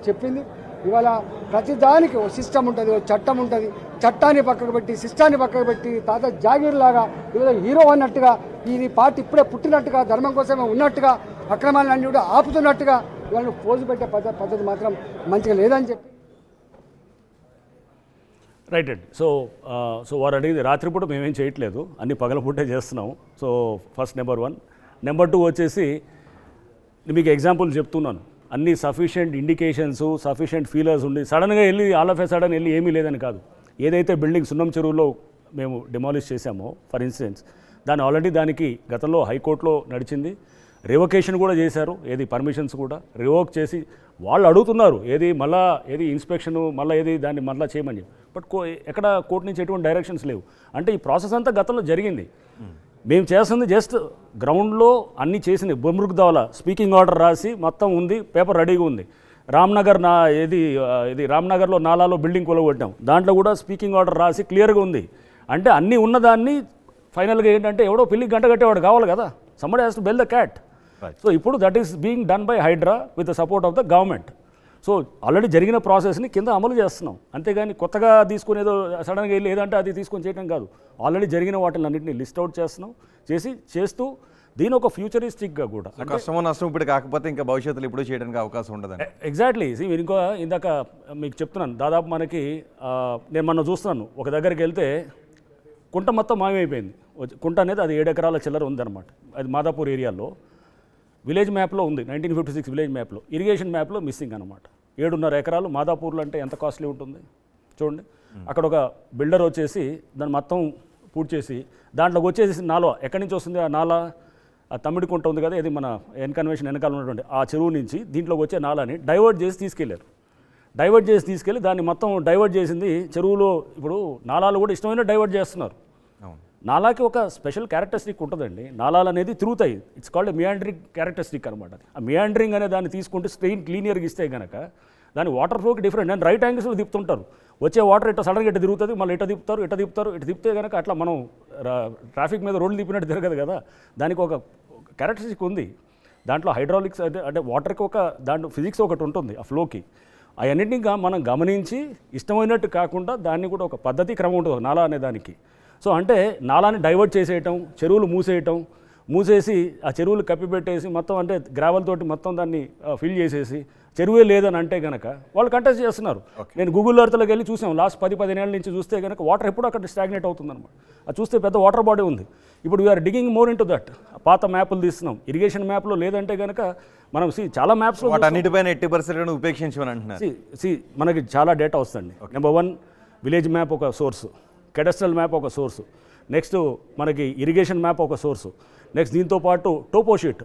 చెప్పింది. ఇవాళ ప్రతిదానికి ఓ సిస్టమ్ ఉంటుంది, ఓ చట్టం ఉంటుంది. చట్టాన్ని పక్కకు పెట్టి, సిస్టాన్ని పక్కకు పెట్టి, తాత జాగీర్ లాగా ఇవాళ హీరో అన్నట్టుగా, ఇది పార్టీ ఇప్పుడే పుట్టినట్టుగా, ధర్మం కోసమే ఉన్నట్టుగా, అక్రమాలన్నీ కూడా ఆపుతున్నట్టుగా ఇవాళ పోజు పెట్టే పద్ధతి మాత్రం మంచిగా లేదని చెప్పి. రైట్ అండి. సో వారు అడిగింది రాత్రిపూట మేమేం చేయట్లేదు, అన్ని పగలపూటే చేస్తున్నాం. So first number 1. నెంబర్ 2 వచ్చేసి మీకు ఎగ్జాంపుల్ చెప్తున్నాను, అన్ని సఫిషియెంట్ ఇండికేషన్స్, సఫిషియెంట్ ఫీలర్స్ ఉండి సడన్గా వెళ్ళి ఆల్ ఆఫ్ ఏ సడన్ వెళ్ళి ఏమీ లేదని కాదు. ఏదైతే బిల్డింగ్ సున్నం చెరువులో మేము డిమాలిష్ చేశామో ఫర్ ఇన్స్టెన్స్, దానికి గతంలో హైకోర్టులో నడిచింది, రివొకేషన్ కూడా చేశారు, ఏది పర్మిషన్స్ కూడా రివోక్ చేసి వాళ్ళు అడుగుతున్నారు ఏది ఇన్స్పెక్షన్ ఏది దాన్ని మళ్ళీ చేయమని చెప్పి. బట్ ఎక్కడ కోర్టు నుంచి ఎటువంటి డైరెక్షన్స్ లేవు. అంటే ఈ ప్రాసెస్ అంతా గతంలో జరిగింది. మేము చేస్తుంది జస్ట్ గ్రౌండ్లో అన్నీ చేసింది. బొమ్రుక్ దావలా స్పీకింగ్ ఆర్డర్ రాసి మొత్తం ఉంది, పేపర్ రెడీగా ఉంది. రామ్నగర్ రామ్నగర్లో నాలాలో బిల్డింగ్ కూలగొట్టాం, దాంట్లో కూడా స్పీకింగ్ ఆర్డర్ రాసి క్లియర్గా ఉంది. అంటే అన్నీ ఉన్నదాన్ని ఫైనల్గా ఏంటంటే ఎవడో పెళ్లికి గంట కట్టేవాడు కావాలి కదా, somebody has to bell the cat. So ఇప్పుడు that is being done by HYDRAA with the support of the government. So already జరిగిన ప్రాసెస్ని కింద అమలు చేస్తున్నాం, అంతేగాని కొత్తగా తీసుకుని ఏదో సడన్గా వెళ్ళి ఏదంటే అది తీసుకొని చేయడం కాదు. ఆల్రెడీ జరిగిన వాటిని అన్నింటినీ లిస్ట్ అవుట్ చేస్తున్నాం, చేస్తూ దీని ఒక ఫ్యూచరిస్టిక్గా కూడా కష్టమో నష్టం ఇప్పుడు కాకపోతే ఇంకా భవిష్యత్తులో ఇప్పుడు చేయడానికి అవకాశం ఉండదు. ఎగ్జాక్ట్లీ. మీరు ఇందాక మీకు చెప్తున్నాను, దాదాపు మనకి నేను మొన్న చూస్తున్నాను, ఒక దగ్గరికి వెళ్తే కుంట మొత్తం మాయమైపోయింది. కుంట అనేది అది 7 ఎకరాల చిల్లర ఉందన్నమాట. అది మాదాపూర్ ఏరియాలో విలేజ్ మ్యాప్లో ఉంది, 1956 విలేజ్ మ్యాప్లో. ఇరిగేషన్ మ్యాప్లో మిస్సింగ్ అనమాట. 7.5 ఎకరాలు మాదాపూర్లో. అంటే ఎంత కాస్ట్లీ ఉంటుంది చూడండి. అక్కడ ఒక బిల్డర్ వచ్చేసి దాన్ని మొత్తం పూర్తి చేసి దాంట్లోకి వచ్చేసి నాలో ఎక్కడి నుంచి వస్తుంది ఆ నాలా, ఆ తమ్మిడి కుంట ఉంది కదా, ఇది మన ఎన్కన్వెన్షన్ వెనకాల ఉన్నటువంటి ఆ చెరువు నుంచి దీంట్లోకి వచ్చే నాలాని డైవర్ట్ చేసి తీసుకెళ్ళి దాన్ని మొత్తం డైవర్ట్ చేసింది చెరువులో. ఇప్పుడు నాలాలు కూడా ఇష్టమైన డైవర్ట్ చేస్తున్నారు. నాలాకి ఒక స్పెషల్ క్యారెక్టరిస్టిక్ ఉంటుందండి. నాలాలు అనేది తిరుగుతాయి, ఇట్స్ కాల్డ్ మియాండ్రింగ్ క్యారెక్టరిస్టిక్ అనమాట. ఆ మియాండ్రింగ్ అనే దాన్ని తీసుకుంటే స్ట్రెయిన్ లీనియర్గా ఇస్తే కనుక దాని వాటర్ ఫ్లోకి డిఫరెంట్. అండ్ రైట్ యాంగిల్స్లో తిప్పుతుంటారు, వచ్చే వాటర్ ఇట్లా సడన్గా ఇట్లా తిరుగుతుంది, మళ్ళీ ఇట్లా తిప్పుతారు. ఇటు తిప్పితే కనుక అట్లా మనం ట్రాఫిక్ మీద రోడ్లు తిప్పినట్టు తిరగదు కదా. దానికి ఒక క్యారెక్టరిస్టిక్ ఉంది. దాంట్లో హైడ్రాలిక్స్ అంటే వాటర్కి ఒక దాంట్లో ఫిజిక్స్ ఒకటి ఉంటుంది ఆ ఫ్లోకి. అవన్నింటినీ మనం గమనించి ఇష్టమైనట్టు కాకుండా దాన్ని కూడా ఒక పద్ధతి క్రమం ఉంటుంది నాలా అనే దానికి. సో అంటే నాలాని డైవర్ట్ చేసేయటం, చెరువులు మూసేసి ఆ చెరువులు కప్పిపెట్టేసి మొత్తం అంటే గ్రావెల్ తోటి మొత్తం దాన్ని ఫిల్ చేసేసి చెరువే లేదని అంటే కనుక వాళ్ళు కంటెస్ట్ చేస్తున్నారు. నేను గూగుల్ ఎర్త్లోకి వెళ్ళి చూసాం, లాస్ట్ 10-15 ఏళ్ళ నుంచి చూస్తే కనుక వాటర్ ఎప్పుడు అక్కడ స్టాగ్నేట్ అవుతుందన్నమాట. అది చూస్తే పెద్ద వాటర్ బాడీ ఉంది. ఇప్పుడు we are digging more into that. పాత మ్యాప్లు తీస్తున్నాం, ఇరిగేషన్ మ్యాప్లో లేదంటే కనుక మనం చాలా మ్యాప్స్లో అన్నిటిపైన 80% ఉపేక్షించమని అంటున్నారు. మనకి చాలా డేటా వస్తుంది. నెంబర్ 1 విలేజ్ మ్యాప్ ఒక సోర్సు, కెడస్ట్రల్ మ్యాప్ ఒక సోర్సు, నెక్స్ట్ మనకి ఇరిగేషన్ మ్యాప్ ఒక సోర్సు, నెక్స్ట్ దీంతో పాటు టోపో షీట్,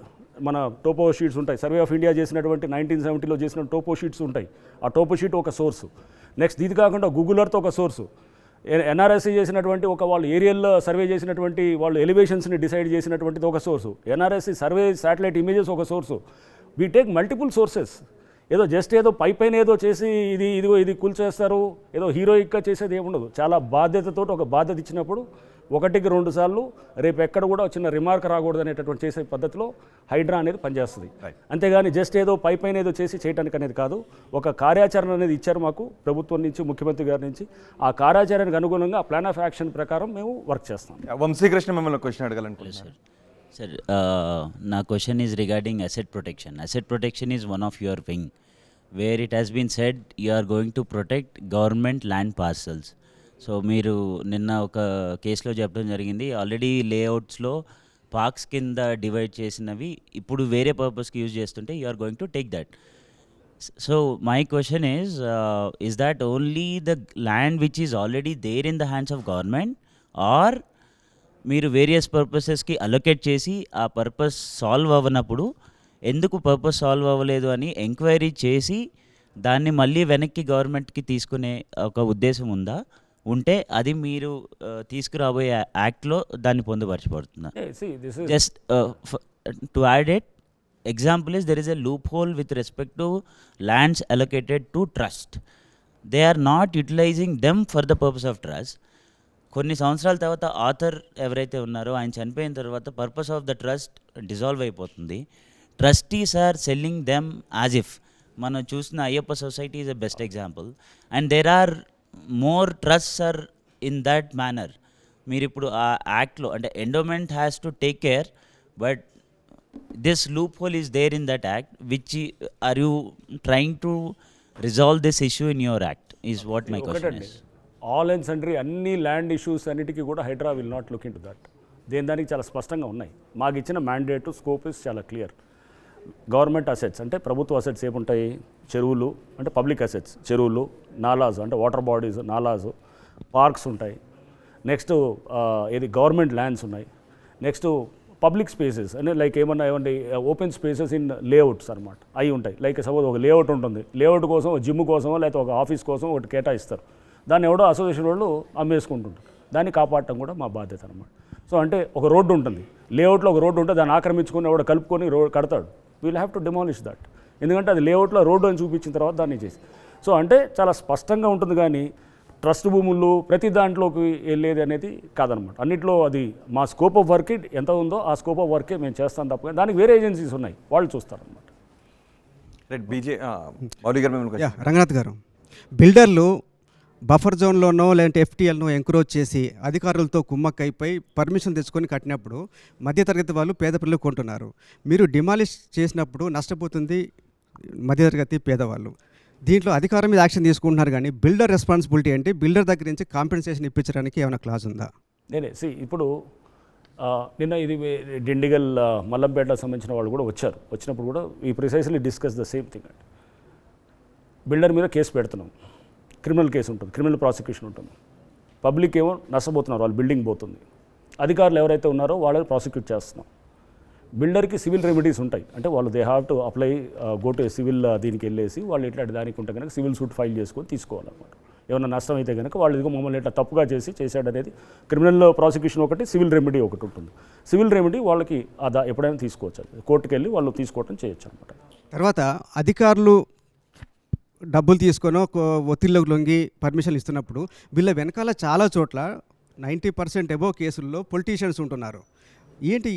మన టోపో షీట్స్ ఉంటాయి. సర్వే ఆఫ్ ఇండియా చేసినటువంటి 1970లో చేసిన టోపో షీట్స్ ఉంటాయి, ఆ టోపో షీట్ ఒక సోర్సు. నెక్స్ట్ ఇది కాకుండా గూగుల్ ఎర్త్ ఒక సోర్సు, ఎన్ఆర్ఎస్సి చేసినటువంటి వాళ్ళు ఏరియల్ సర్వే చేసినటువంటి వాళ్ళు ఎలివేషన్స్ని డిసైడ్ చేసినటువంటిది ఒక source, NRSC survey satellite images ఒక source. We take multiple sources. ఏదో పైన ఏదో చేసి ఇది కూల్చేస్తారు, ఏదో హీరోయిక్గా చేసేది ఏముండదు. చాలా బాధ్యతతో ఒక బాధ్యత ఇచ్చినప్పుడు 1-2 సార్లు రేపు ఎక్కడ కూడా చిన్న రిమార్క్ రాకూడదు అనేటటువంటి చేసే పద్ధతిలో హైడ్రా అనేది పనిచేస్తుంది. అంతేగాని జస్ట్ ఏదో పైన ఏదో చేసి చేయడానికి అనేది కాదు. ఒక కార్యాచరణ అనేది ఇచ్చారు మాకు ప్రభుత్వం నుంచి, ముఖ్యమంత్రి గారి నుంచి. ఆ కార్యాచరణకు అనుగుణంగా ప్లాన్ ఆఫ్ యాక్షన్ ప్రకారం మేము వర్క్ చేస్తాం. వంశీకృష్ణ మిమ్మల్ని క్వశ్చన్ అడగాలనుకుంటున్నారు. Sir, నా question is regarding asset protection. Asset protection is one of your wing, where it has been said you are going to protect government land parcels. So మీరు నిన్న ఒక కేసులో చెప్పడం జరిగింది, ఆల్రెడీ లేఅవుట్స్లో పార్క్స్ కింద డివైడ్ చేసినవి ఇప్పుడు వేరే పర్పస్కి యూజ్ చేస్తుంటే you are going to take that. So my question is that only the land which is already there in the hands of government, or మీరు వేరియస్ పర్పసెస్కి అలొకేట్ చేసి ఆ పర్పస్ సాల్వ్ అవ్వనప్పుడు ఎందుకు పర్పస్ సాల్వ్ అవ్వలేదు అని enquiry చేసి దాన్ని మళ్ళీ వెనక్కి గవర్నమెంట్కి తీసుకునే ఒక ఉద్దేశం ఉందా? ఉంటే అది మీరు తీసుకురాబోయే యాక్ట్లో దాన్ని పొందుపరచబడుతుందా? Just to add it, example is there is a loophole with respect to lands allocated to trust. They are not utilizing them for the purpose of trust. కొన్ని సంవత్సరాల తర్వాత ఆథర్ ఎవరైతే ఉన్నారో ఆయన చనిపోయిన తర్వాత purpose of the trust dissolve అయిపోతుంది. Trustees are selling them as if. మనం చూసిన Ayyappa society is a best example. And there are more trusts are in that manner. మీరు ఇప్పుడు ఆ యాక్ట్లో అంటే endowment has to take care, but this loophole is there in that act. Which are you trying to resolve this issue in your act is what my question is. All and sundry అన్ని land issues అన్నిటికీ కూడా HYDRAA will not look into that. దానికి చాలా స్పష్టంగా ఉన్నాయి. మాకు ఇచ్చిన mandate scope is చాలా క్లియర్. గవర్నమెంట్ అసెట్స్ అంటే ప్రభుత్వ అసెట్స్ ఏముంటాయి? చెరువులు అంటే పబ్లిక్ అసెట్స్, చెరువులు, నాలాస్ అంటే వాటర్ బాడీస్, నాలాస్, పార్క్స్ ఉంటాయి. నెక్స్ట్ ఇది గవర్నమెంట్ ల్యాండ్స్ ఉన్నాయి. నెక్స్ట్ పబ్లిక్ స్పేసెస్ అంటే లైక్ ఏమన్నా ఓపెన్ స్పేసెస్ ఇన్ లేఅవుట్స్ అనమాట, అవి ఉంటాయి. లైక్ సపోజ్ ఒక లేఅవుట్ ఉంటుంది, లేఅవుట్ కోసం ఒక జిమ్ కోసమో లేకపోతే ఒక ఆఫీస్ కోసం ఒకటి కేటాయిస్తారు. దాన్ని ఎవడో అసోసియేషన్ వాళ్ళు అమ్మేసుకుంటుంటారు. దాన్ని కాపాడటం కూడా మా బాధ్యత అనమాట. సో అంటే ఒక రోడ్డు ఉంటుంది, లేఅవుట్లో ఒక రోడ్డు ఉంటే దాన్ని ఆక్రమించుకొని ఎవడో కలుపుకొని కడతాడు. We'll have to demolish that. ఎందుకంటే అది లేఅవుట్లో రోడ్డు అని చూపించిన తర్వాత దాన్ని చేసి. సో అంటే చాలా స్పష్టంగా ఉంటుంది. కానీ ట్రస్ట్ భూములు ప్రతి దాంట్లోకి వెళ్ళేది అనేది కాదనమాట. అన్నింటిలో అది మా స్కోప్ ఆఫ్ వర్క్ ఎంత ఉందో ఆ స్కోప్ ఆఫ్ వర్కే మేము చేస్తాం తప్ప దానికి వేరే ఏజెన్సీస్ ఉన్నాయి, వాళ్ళు చూస్తారనమాట. రైట్. మౌలి గారు మిమ్మల్ని రంగనాథ్ గారు, బిల్డర్లు బఫర్ జోన్లోనో లేదంటే ఎఫ్టీఎల్నో ఎంకరేజ్ చేసి అధికారులతో కుమ్మక్కైపోయి పర్మిషన్ తెచ్చుకొని కట్టినప్పుడు మధ్యతరగతి వాళ్ళు పేద పిల్లలు కొంటున్నారు. మీరు డిమాలిష్ చేసినప్పుడు నష్టపోతుంది మధ్యతరగతి పేదవాళ్ళు. దీంట్లో అధికారం మీద యాక్షన్ తీసుకుంటున్నారు, కానీ బిల్డర్ రెస్పాన్సిబిలిటీ అంటే బిల్డర్ దగ్గర నుంచి కాంపెన్సేషన్ ఇప్పించడానికి ఏమైనా క్లాజ్ ఉందా? నేనే ఇప్పుడు నిన్న ఇది డిండిగల్ మల్లంపేటకు సంబంధించిన వాళ్ళు కూడా వచ్చారు. వచ్చినప్పుడు కూడా ఈ precisely discuss the same thing. అంటే బిల్డర్ మీద కేసు పెడుతున్నాం, క్రిమినల్ కేసు ఉంటుంది, క్రిమినల్ ప్రాసిక్యూషన్ ఉంటుంది. పబ్లిక్ ఏమో నష్టపోతున్నారు, వాళ్ళు బిల్డింగ్ పోతుంది. అధికారులు ఎవరైతే ఉన్నారో వాళ్ళని ప్రాసిక్యూట్ చేస్తున్నాం. బిల్డర్కి సివిల్ రెమెడీస్ ఉంటాయి. అంటే వాళ్ళు they have to apply go to civil దీనికి వెళ్ళేసి వాళ్ళు ఇట్లాంటి దానికి ఉంటే కనుక సివిల్ సూట్ ఫైల్ చేసుకొని తీసుకోవాలన్నమాట. ఏమైనా నష్టం అయితే కనుక వాళ్ళు ఇదిగో మమ్మల్ని ఇట్లా తప్పుగా చేశాడు అనేది క్రిమినల్ ప్రాసిక్యూషన్ ఒకటి, సివిల్ రెమెడీ ఒకటి ఉంటుంది. సివిల్ రెమెడీ వాళ్ళకి ఎప్పుడైనా తీసుకోవచ్చు, కోర్టుకు వెళ్ళి వాళ్ళు తీసుకోవటం చేయొచ్చు అనమాట. తర్వాత అధికారులు డబ్బులు తీసుకొని ఒత్తిళ్ళకు లొంగి పర్మిషన్లు ఇస్తున్నప్పుడు వీళ్ళ వెనకాల చాలా చోట్ల 90% అబోవ్ కేసుల్లో పొలిటీషియన్స్ ఉంటున్నారు. ఏంటి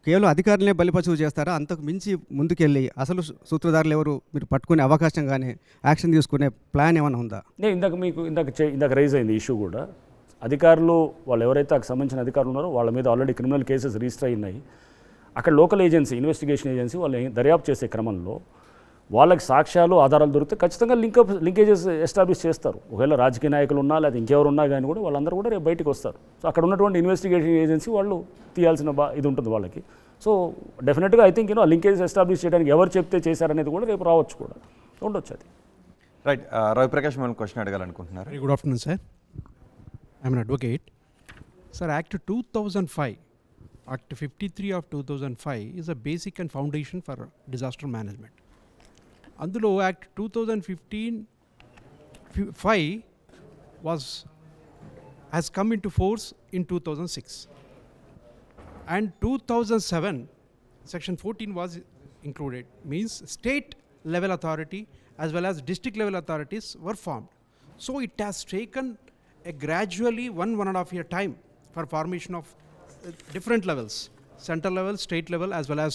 కేవలం అధికారులనే బలిపశువు చేస్తారా? అంతకు మించి ముందుకెళ్ళి అసలు సూత్రధారులు ఎవరు మీరు పట్టుకునే అవకాశం కానీ యాక్షన్ తీసుకునే ప్లాన్ ఏమైనా ఉందా? ఇందాక రైజ్ అయింది ఇష్యూ కూడా. అధికారులు వాళ్ళు ఎవరైతే నాకు సంబంధించిన అధికారులు ఉన్నారో వాళ్ళ మీద ఆల్రెడీ క్రిమినల్ కేసెస్ రిజిస్టర్ అయినాయి. అక్కడ లోకల్ ఏజెన్సీ, ఇన్వెస్టిగేషన్ ఏజెన్సీ వాళ్ళు దర్యాప్తు చేసే క్రమంలో వాళ్ళకి సాక్ష్యాలు ఆధారాలు దొరికితే ఖచ్చితంగా లింకేజెస్ ఎస్టాబ్లిష్ చేస్తారు. ఒకవేళ రాజకీయ నాయకులు ఉన్నా లేదా ఇంకెవరు ఉన్నా కానీ కూడా వాళ్ళందరూ కూడా రేపు బయటకు వస్తారు. సో అక్కడ ఉన్నటువంటి ఇన్వెస్టిగేషన్ ఏజెన్సీ వాళ్ళు తీయాల్సిన ఇది ఉంటుంది వాళ్ళకి. సో డెఫినెట్గా ఐ థింక్ ఆ లింకేజెస్ ఎస్టాబ్లిష్ చేయడానికి ఎవరు చెప్తే చేశారనేది కూడా రేపు రావచ్చు కూడా ఉండొచ్చు అది. రైట్. రవిప్రకాష్ మనం question అడగాలనుకుంటున్నారు. Very good afternoon, sir. I'm an advocate. Sir, Act 2005, Act 53 of 2005 is a basic and foundation for disaster management. అందులో act 2015 has come into force in 2006, and 2007 section 14 was included. Means state level authority as well as district level authorities were formed. So it has taken a gradually 1.5 year time for formation of different levels, central level, state level as well as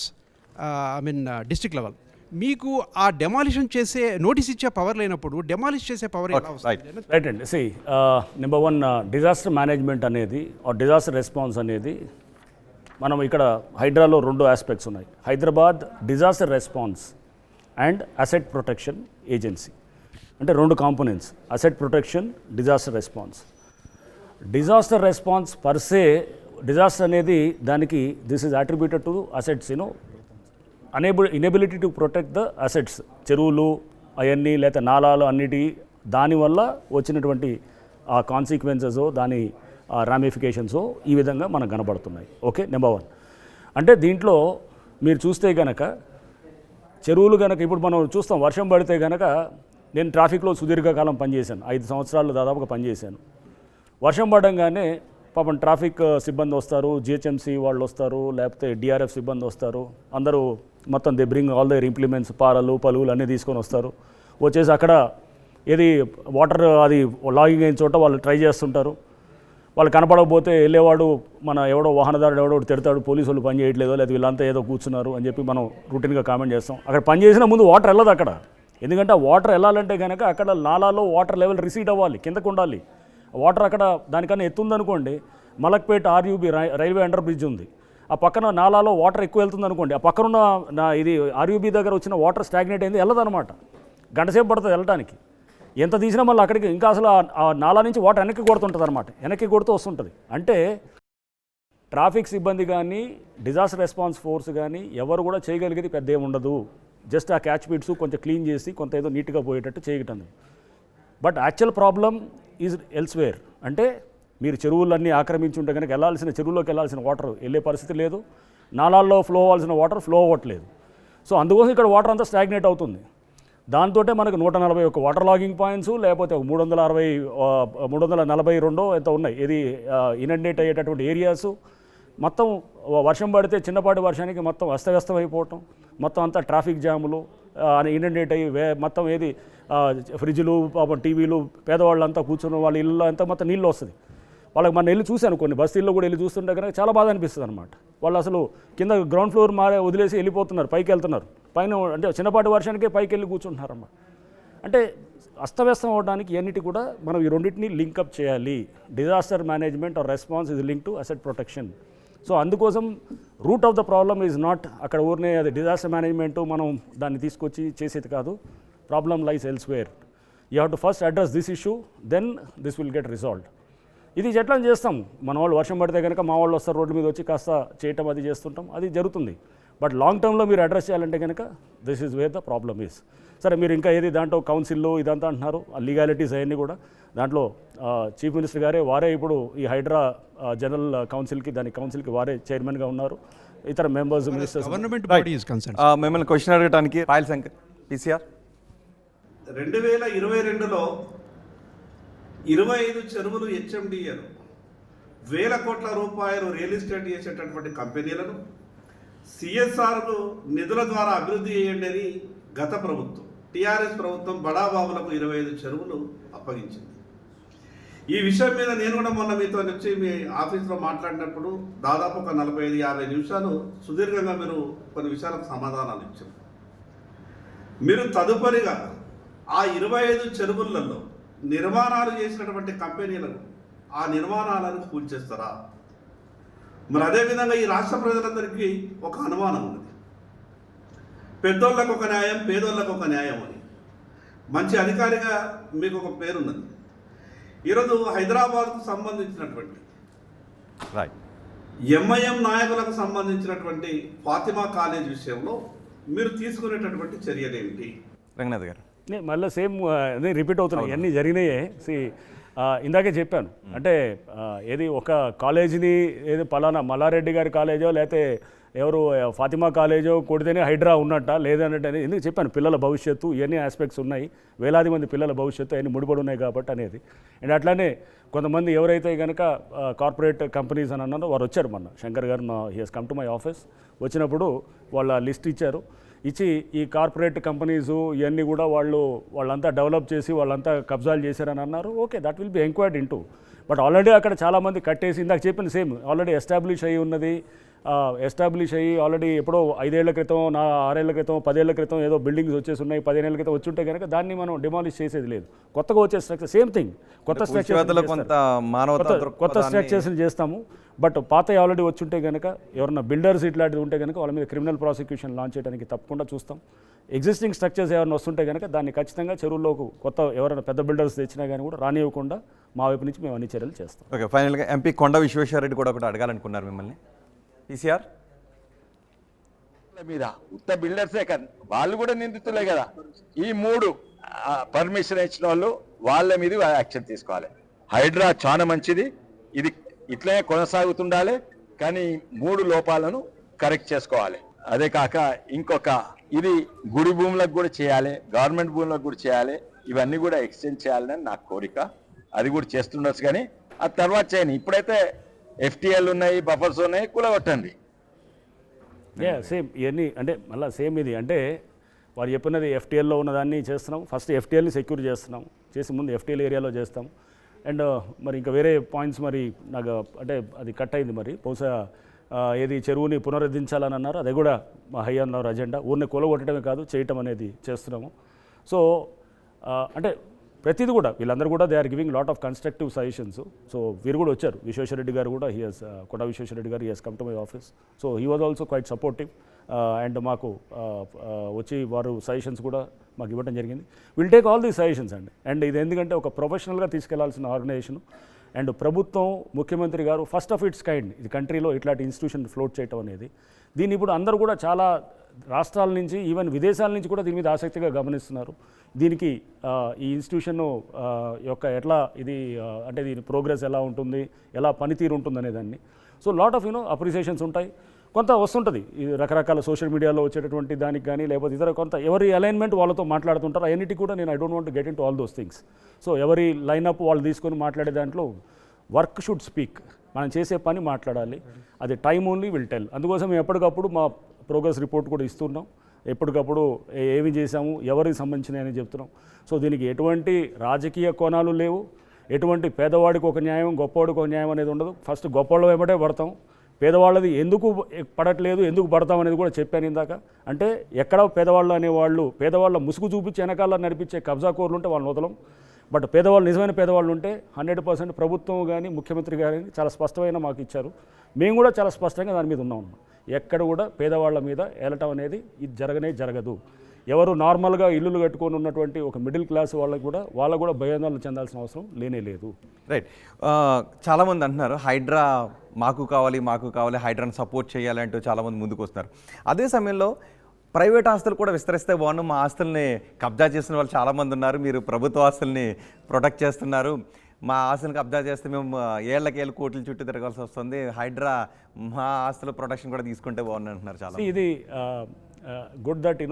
district level. మీకు ఆ demolition చేసే notice ఇచ్చే power లేనప్పుడు demolish చేసే power ఎలా వస్తుంది? Right అండి. Number 1 disaster management అనేది డిజాస్టర్ రెస్పాన్స్ అనేది మనం ఇక్కడ హైడ్రాలో 2 ఆస్పెక్ట్స్ ఉన్నాయి. Hyderabad disaster response and asset protection agency అంటే 2 components, asset protection, disaster response. Disaster response per se disaster అనేది దానికి this is attributed to assets inability to protect the assets, చెరువులు అవన్నీ లేకపోతే నాలాలు అన్నిటి దానివల్ల వచ్చినటువంటి ఆ కాన్సిక్వెన్సెస్ దాని రామిఫికేషన్స్ ఈ విధంగా మనకు కనబడుతున్నాయి. Okay, number 1. అంటే దీంట్లో మీరు చూస్తే కనుక చెరువులు కనుక ఇప్పుడు మనం చూస్తాం, వర్షం పడితే కనుక నేను ట్రాఫిక్లో సుదీర్ఘకాలం పనిచేశాను, 5 సంవత్సరాలు దాదాపుగా పనిచేశాను. వర్షం పడంగానే పాపం ట్రాఫిక్ సిబ్బంది వస్తారు, జిహెచ్ఎంసీ వాళ్ళు వస్తారు, లేకపోతే డిఆర్ఎఫ్ సిబ్బంది వస్తారు, అందరూ మొత్తం they bring all their implements, పారలు పలువులు అన్నీ తీసుకొని వస్తారు. వచ్చేసి అక్కడ ఏది వాటర్ అది లాగింగ్ అయిన చోట వాళ్ళు ట్రై చేస్తుంటారు. వాళ్ళు కనపడకపోతే వెళ్ళేవాడు మన ఎవడో వాహనదారుడు ఎవడో తిడతాడు, పోలీసు వాళ్ళు పని చేయట్లేదో లేదా వీళ్ళంతా ఏదో కూర్చున్నారు అని చెప్పి మనం రూటీన్గా కామెంట్ చేస్తాం. అక్కడ పని చేసిన ముందు వాటర్ వెళ్ళదు అక్కడ, ఎందుకంటే ఆ వాటర్ వెళ్ళాలంటే కనుక అక్కడ నాలాలో వాటర్ లెవెల్ రిసీడ్ అవ్వాలి, కిందకు ఉండాలి. వాటర్ అక్కడ దానికన్నా ఎత్తుందనుకోండి, Malakpet RUB railway under bridge ఉంది, ఆ పక్కన నాలాలో వాటర్ ఎక్కువ వెళ్తుంది అనుకోండి, ఆ పక్కనున్న ఇది ఆర్యూబీ దగ్గర వచ్చిన వాటర్ స్టాగ్నేట్ అయింది, వెళ్ళదనమాట, గంటసేపు పడుతుంది వెళ్ళడానికి. ఎంత తీసినా మళ్ళీ అక్కడికి ఇంకా అసలు ఆ నాలా నుంచి వాటర్ వెనక్కి కొడుతుంటుంది అనమాట, వెనక్కి కొడుతూ వస్తుంటుంది. అంటే ట్రాఫిక్ సిబ్బంది కానీ డిజాస్టర్ రెస్పాన్స్ ఫోర్స్ కానీ ఎవరు కూడా చేయగలిగేది పెద్ద ఏమి ఉండదు. జస్ట్ ఆ క్యాచ్ పిట్స్ కొంచెం క్లీన్ చేసి కొంత ఏదో నీట్గా పోయేటట్టు చేయటం. But actual problem is elsewhere. అంటే మీరు చెరువులన్నీ ఆక్రమించి ఉంటే కనుక చెరువులోకి వెళ్ళాల్సిన వాటర్ వెళ్ళే పరిస్థితి లేదు, నాలాల్లో ఫ్లో అవ్వాల్సిన వాటర్ ఫ్లో అవ్వట్లేదు. సో అందుకోసం ఇక్కడ వాటర్ అంతా స్టాగ్నేట్ అవుతుంది. దాంతో మనకు 141 వాటర్ లాగింగ్ పాయింట్స్, లేకపోతే 342 ఎంత ఉన్నాయి ఇది ఇనండేట్ అయ్యేటటువంటి ఏరియాస్. మొత్తం వర్షం పడితే చిన్నపాటి వర్షానికి మొత్తం అస్తవ్యస్తం అయిపోవటం, మొత్తం అంతా ట్రాఫిక్ జాములు ఇనండేట్ అయ్యి మొత్తం ఏది ఫ్రిడ్జ్లు పాపం టీవీలు పేదవాళ్ళంతా కూర్చున్న వాళ్ళ ఇల్లు అంతా మొత్తం నీళ్ళు వస్తుంది. వాళ్ళకి మన వెళ్ళి చూశాను, కొన్ని బస్తీల్లో కూడా వెళ్ళి చూస్తుంటే కనుక చాలా బాధ అనిపిస్తుంది అనమాట. వాళ్ళు అసలు కింద గ్రౌండ్ ఫ్లోర్ వదిలేసి వెళ్ళిపోతున్నారు, పైకి వెళ్తున్నారు, పైన అంటే చిన్నపాటి వర్షానికే పైకి వెళ్ళి కూర్చుంటున్నారన్నమాట. అంటే అస్తవ్యస్తం అవడానికి అన్నిటి కూడా మనం ఈ రెండింటిని లింకప్ చేయాలి. Disaster management or response is link to asset protection. So అందుకోసం root of the problem is not అక్కడ ఊరినే అది డిజాస్టర్ మేనేజ్మెంట్ మనం దాన్ని తీసుకొచ్చి చేసేది కాదు. Problem lies elsewhere. You have to first address this issue, then this will get resolved. ఇది ఎట్లా చేస్తాం, మన వాళ్ళు వర్షం పడితే కనుక మా వాళ్ళు వస్తారు రోడ్డు మీద వచ్చి కాస్త చేయటం అది చేస్తుంటాం, అది జరుగుతుంది. బట్ లాంగ్ టర్మ్లో మీరు అడ్రస్ చేయాలంటే కనుక this is where the problem is. సరే, మీరు ఇంకా ఏది దాంట్లో కౌన్సిల్లో ఇదంతా అంటున్నారు, ఆ లీగాలిటీస్ అవన్నీ కూడా దాంట్లో చీఫ్ మినిస్టర్ గారే వారే ఇప్పుడు ఈ హైడ్రా జనరల్ కౌన్సిల్కి కౌన్సిల్కి వారే చైర్మన్గా ఉన్నారు. ఇతర members ministers Government body is concerned. మిమ్మల్ని క్వశ్చన్ అడగడానికి పాయల్ శంకర్ పీసీఆర్. 2022లో 25 చెరువులు హెచ్ఎండిఏలు వేల కోట్ల రూపాయలు రియల్ ఎస్టేట్ చేసేటటువంటి కంపెనీలను సిఎస్ఆర్లు నిధుల ద్వారా అభివృద్ధి చేయండి అని గత ప్రభుత్వం టీఆర్ఎస్ ప్రభుత్వం బడాబాబులకు 25 చెరువులు అప్పగించింది. ఈ విషయం మీద నేను కూడా మొన్న మీతో వచ్చి మీ ఆఫీస్లో మాట్లాడినప్పుడు దాదాపు ఒక 45-50 నిమిషాలు సుదీర్ఘంగా మీరు కొన్ని విషయాలకు సమాధానాలు ఇచ్చారు. మీరు తదుపరిగా ఆ 25 చెరువులలో నిర్మాణాలు చేసినటువంటి కంపెనీలను ఆ నిర్మాణాలను కూల్చేస్తారా? మరి అదేవిధంగా ఈ రాష్ట్ర ప్రజలందరికీ ఒక అనుమానం ఉంది, పెద్దోళ్ళకు ఒక న్యాయం పేదోళ్ళకు ఒక న్యాయం అని. మంచి అధికారిగా మీకు ఒక పేరున్నది. ఈరోజు హైదరాబాద్కు సంబంధించినటువంటి ఎంఐఎం నాయకులకు సంబంధించినటువంటి ఫాతిమా కాలేజ్ విషయంలో మీరు తీసుకునేటటువంటి చర్యలు ఏమిటి? రంగనాథ్ గారు. మళ్ళీ సేమ్ అదే రిపీట్ అవుతున్నాయి, అన్నీ జరిగినాయే. ఇందాకే చెప్పాను, అంటే ఏది ఒక కాలేజీని ఏది పలానా మల్లారెడ్డి గారి కాలేజో లేకపోతే ఎవరు ఫాతిమా కాలేజో కొడితేనే హైడ్రా ఉన్నట్ట లేదన్నట్టు అనేది ఎందుకు చెప్పాను. పిల్లల భవిష్యత్తు ఇవన్నీ ఆస్పెక్ట్స్ ఉన్నాయి, వేలాది మంది పిల్లల భవిష్యత్తు అవన్నీ ముడిపడి ఉన్నాయి కాబట్టి అనేది. అండ్ అట్లానే కొంతమంది ఎవరైతే కనుక కార్పొరేట్ కంపెనీస్ అని అన్నారో వారు వచ్చారు. మొన్న Shankar garu he has come to my office. వచ్చినప్పుడు వాళ్ళ లిస్ట్ ఇచ్చారు. ఇచ్చి ఈ కార్పొరేట్ కంపెనీసు ఇవన్నీ కూడా వాళ్ళంతా డెవలప్ చేసి వాళ్ళంతా కబ్జాలు చేశారని అన్నారు. Okay, that will be enquired into. But already అక్కడ చాలామంది కట్టేసి ఇందాక చెప్పిన సేమ్ ఆల్రెడీ ఎస్టాబ్లిష్ అయ్యి ఉన్నది. ఎస్టాబ్లిష్ అయ్యి ఆల్రెడీ ఎప్పుడో 5 ఏళ్ల క్రితం 6 ఏళ్ల క్రితం 10 ఏళ్ల క్రితం ఏదో బిల్డింగ్స్ వచ్చేసి ఉన్నాయి, 15 ఏళ్ల క్రితం వచ్చి ఉంటే కనుక దాన్ని మనం డిమాలిష్ చేసేది లేదు. కొత్తగా వచ్చే స్ట్రక్చర్ సేమ్ థింగ్, కొత్త స్ట్రక్చర్స్ని చేస్తాము. బట్ పాత ఆల్రెడీ వచ్చి ఉంటే కనుక ఎవరైనా బిల్డర్స్ ఇట్లాంటిది ఉంటే కనుక వాళ్ళ మీద క్రిమినల్ ప్రాసిక్యూషన్ లాంచ్ చేయడానికి తప్పకుండా చూస్తాం. ఎగ్జిస్టింగ్ స్ట్రక్చర్స్ ఎవరైనా వస్తుంటే కనుక దాన్ని ఖచ్చితంగా చెరువుల్లోకి కొత్త ఎవరైనా పెద్ద బిల్డర్స్ తెచ్చినా కానీ కూడా రానివ్వకుండా మా వైపు నుంచి మేము అన్ని చర్యలు చేస్తాం. ఓకే, ఫైనల్గా ఎంపీ కొండ విశ్వేశ్వరరెడ్డి కూడా ఒకటి అడగాలనుకున్నారు మిమ్మల్ని. ఈసీఆర్ మీద ఉత్త బిల్డర్సే కదా, వాళ్ళు కూడా నిందితులే కదా. ఈ 3 పర్మిషన్ ఇచ్చిన వాళ్ళు వాళ్ళ మీద యాక్షన్ తీసుకోవాలి. హైడ్రా చాలా మంచిది, ఇది ఇట్లనే కొనసాగుతుండాలి, కానీ 3 లోపాలను కరెక్ట్ చేసుకోవాలి. అదే కాక ఇంకొక ఇది గుడి భూములకు కూడా చేయాలి, గవర్నమెంట్ భూములకు కూడా చేయాలి, ఇవన్నీ కూడా ఎక్స్టెండ్ చేయాలని నా కోరిక. అది కూడా చేస్తుండొచ్చు, కానీ ఆ తర్వాత చేయని. ఇప్పుడైతే FTL ఉన్నాయి, బఫర్స్ ఉన్నాయి, కూలగొట్టండి. సేమ్ ఇవన్నీ అంటే మళ్ళీ సేమ్ ఇది అంటే వారు చెప్పినది FTLలో ఉన్నదాన్ని చేస్తున్నాం. ఫస్ట్ FTLని సెక్యూర్ చేస్తున్నాం, చేసి ముందు FTL ఏరియాలో చేస్తాం. అండ్ మరి ఇంకా వేరే పాయింట్స్ మరి నాకు అంటే అది కట్ అయింది. మరి బహుశా ఏది చెరువుని పునరుద్ధరించాలని అన్నారు, అది కూడా మా హై అన్నారు అజెండా. ఊరిని కూలగొట్టడమే కాదు, చేయటం అనేది చేస్తున్నాము. సో అంటే ప్రతిదీ కూడా వీళ్ళందరూ కూడా they are giving lot of constructive suggestions. So వీరు కూడా వచ్చారు, విశ్వేశ్వరరెడ్డి గారు కూడా Konda Vishweshwar Reddy garu he has come to my office. So he was also quite supportive and మాకు వచ్చి వారు సజెషన్స్ కూడా మాకు ఇవ్వడం జరిగింది. Will take all these suggestions అండి. అండ్ ఇది ఎందుకంటే ఒక ప్రొఫెషనల్గా తీసుకెళ్లాల్సిన ఆర్గనైజేషన్ అండ్ ప్రభుత్వం, ముఖ్యమంత్రి గారు ఫస్ట్ ఆఫ్ ఇట్స్ కైండ్ ఇది కంట్రీలో ఇట్లాంటి ఇన్స్టిట్యూషన్ ఫ్లోట్ చేయటం అనేది. దీన్ని ఇప్పుడు అందరూ కూడా చాలా రాష్ట్రాల నుంచి ఈవెన్ విదేశాల నుంచి కూడా దీని మీద ఆసక్తిగా గమనిస్తున్నారు. దీనికి ఈ ఇన్స్టిట్యూషన్ యొక్క ఎట్లా ఇది అంటే దీని ప్రోగ్రెస్ ఎలా ఉంటుంది, ఎలా పనితీరు ఉంటుంది అనేదాన్ని. సో లాట్ ఆఫ్ అప్రిసియేషన్స్ ఉంటాయి. కొంత వస్తుంటుంది ఈ రకరకాల సోషల్ మీడియాలో వచ్చేటటువంటి దానికి కానీ లేకపోతే ఇతర కొంత ఎవరి అలైన్మెంట్ వాళ్ళతో మాట్లాడుతుంటారు. అవన్నిటి కూడా నేను I don't want to get in to all those things. So ఎవరి లైనప్ వాళ్ళు తీసుకొని మాట్లాడే దాంట్లో వర్క్ షుడ్ స్పీక్, మనం చేసే పని మాట్లాడాలి, అది టైం ఓన్లీ విల్ టెల్. అందుకోసం ఎప్పటికప్పుడు మా ప్రోగ్రెస్ రిపోర్ట్ కూడా ఇస్తున్నాం, ఎప్పటికప్పుడు ఏమి చేశాము, ఎవరికి సంబంధించినవి అని చెప్తున్నాం. సో దీనికి ఎటువంటి రాజకీయ కోణాలు లేవు, ఎటువంటి పేదవాడికి ఒక న్యాయం గొప్పవాడికి ఒక న్యాయం అనేది ఉండదు. ఫస్ట్ గొప్పవాళ్ళు వెంబడే పడతాం, పేదవాళ్ళది ఎందుకు పడట్లేదు ఎందుకు పడతాం అనేది కూడా చెప్పాను ఇందాక. అంటే ఎక్కడ పేదవాళ్ళు అనేవాళ్ళు పేదవాళ్ళ ముసుగు చూపించి వెనకాల నడిపించే కబ్జా కోర్లు ఉంటే వాళ్ళని వదలం. బట్ పేదవాళ్ళు నిజమైన పేదవాళ్ళు ఉంటే 100% ప్రభుత్వం కానీ ముఖ్యమంత్రి కానీ చాలా స్పష్టమైన మాకు ఇచ్చారు. మేము కూడా చాలా స్పష్టంగా దాని మీద ఉన్నాం. ఎక్కడ కూడా పేదవాళ్ళ మీద ఏలటం అనేది ఇది జరగదు. ఎవరు నార్మల్గా ఇల్లులు కట్టుకొని ఉన్నటువంటి ఒక మిడిల్ క్లాస్ వాళ్ళకు కూడా భయాందోళన చెందాల్సిన అవసరం లేదు. రైట్. చాలామంది అంటున్నారు హైడ్రా మాకు కావాలి హైడ్రాని సపోర్ట్ చేయాలి అంటూ చాలామంది ముందుకు వస్తున్నారు. అదే సమయంలో ప్రైవేట్ ఆస్తులు కూడా విస్తరిస్తే బాగున్నాం, మా ఆస్తుల్ని కబ్జా చేసిన వాళ్ళు చాలామంది ఉన్నారు, మీరు ప్రభుత్వ ఆస్తుల్ని ప్రొటెక్ట్ చేస్తున్నారు, మా ఆస్తులను కబ్జా చేస్తే మేము ఏళ్ళకేళ్ళు కోట్ల చుట్టూ తిరగాల్సి వస్తుంది, హైడ్రా మా ఆస్తుల ప్రొటెక్షన్ కూడా తీసుకుంటే బాగుంది అంటున్నారు చాలా. ఇది good that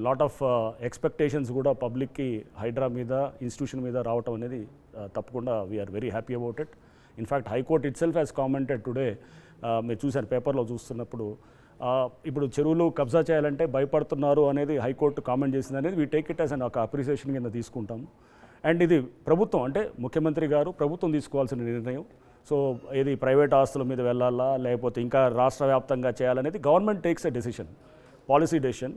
lot of expectations కూడా పబ్లిక్కి హైడ్రా మీద ఇన్స్టిట్యూషన్ మీద రావటం అనేది తప్పకుండా we are very happy about it. In fact high court itself has commented today, మీరు చూశారు పేపర్లో చూస్తున్నప్పుడు, ఇప్పుడు చెరువులు కబ్జా చేయాలంటే భయపడుతున్నారు అనేది హైకోర్టు కామెంట్ చేసింది అనేది వీ టేక్ ఇట్ యాజ్ ఒక అప్రిసియేషన్ కింద తీసుకుంటాము. అండ్ ఇది ప్రభుత్వం అంటే ముఖ్యమంత్రి గారు ప్రభుత్వం తీసుకోవాల్సిన నిర్ణయం. సో ఇది ప్రైవేట్ ఆస్తుల మీద వెళ్ళాలా లేకపోతే ఇంకా రాష్ట్ర వ్యాప్తంగా చేయాలనేది government takes a decision, policy decision.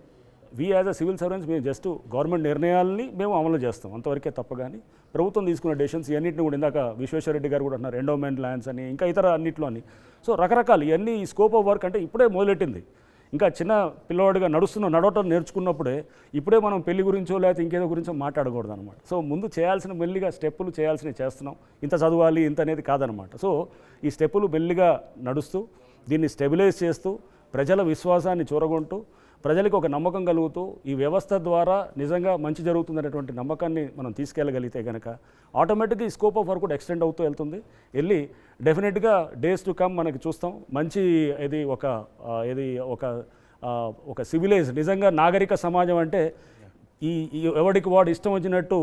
We as a civil servants మేము జస్ట్ గవర్నమెంట్ నిర్ణయాలని మేము అమలు చేస్తాం అంతవరకే తప్ప. కానీ ప్రభుత్వం తీసుకున్న డెసిషన్స్ ఇవన్నింటిని కూడా ఇందాక విశ్వేశ్వరరెడ్డి గారు కూడా అన్నారు, ఎండోమెంట్ ల్యాండ్స్ అని ఇంకా ఇతర అన్నింటిలో అని. సో రకరకాలు ఇవన్నీ ఈ స్కోప్ ఆఫ్ వర్క్ అంటే ఇప్పుడే మొదలెట్టింది. ఇంకా చిన్న పిల్లవాడిగా నడవటం నేర్చుకున్నప్పుడే ఇప్పుడే మనం పెళ్లి గురించో లేకపోతే ఇంకేదో గురించో మాట్లాడకూడదు అనమాట. సో ముందు చేయాల్సిన మెల్లిగా స్టెప్పులు చేయాల్సినవి చేస్తున్నాం, ఇంత చదవాలి ఇంత అనేది కాదనమాట. సో ఈ స్టెప్పులు మెల్లిగా నడుస్తూ దీన్ని స్టెబిలైజ్ చేస్తూ ప్రజల విశ్వాసాన్ని చూరగొంటూ ప్రజలకు ఒక నమ్మకం కలుగుతూ ఈ వ్యవస్థ ద్వారా నిజంగా మంచి జరుగుతుందనేటువంటి నమ్మకాన్ని మనం తీసుకెళ్ళగలిగితే కనుక ఆటోమేటిక్గా ఈ స్కోప్ ఆఫ్ వర్క్ కూడా ఎక్స్టెండ్ అవుతూ వెళ్తుంది. వెళ్ళి డెఫినెట్గా డేస్ టు కమ్ మనకి చూస్తాం మంచి ఇది ఒక సివిలైజ్ నిజంగా నాగరిక సమాజం అంటే ఈ ఎవడికి వాడు ఇష్టం వచ్చినట్టు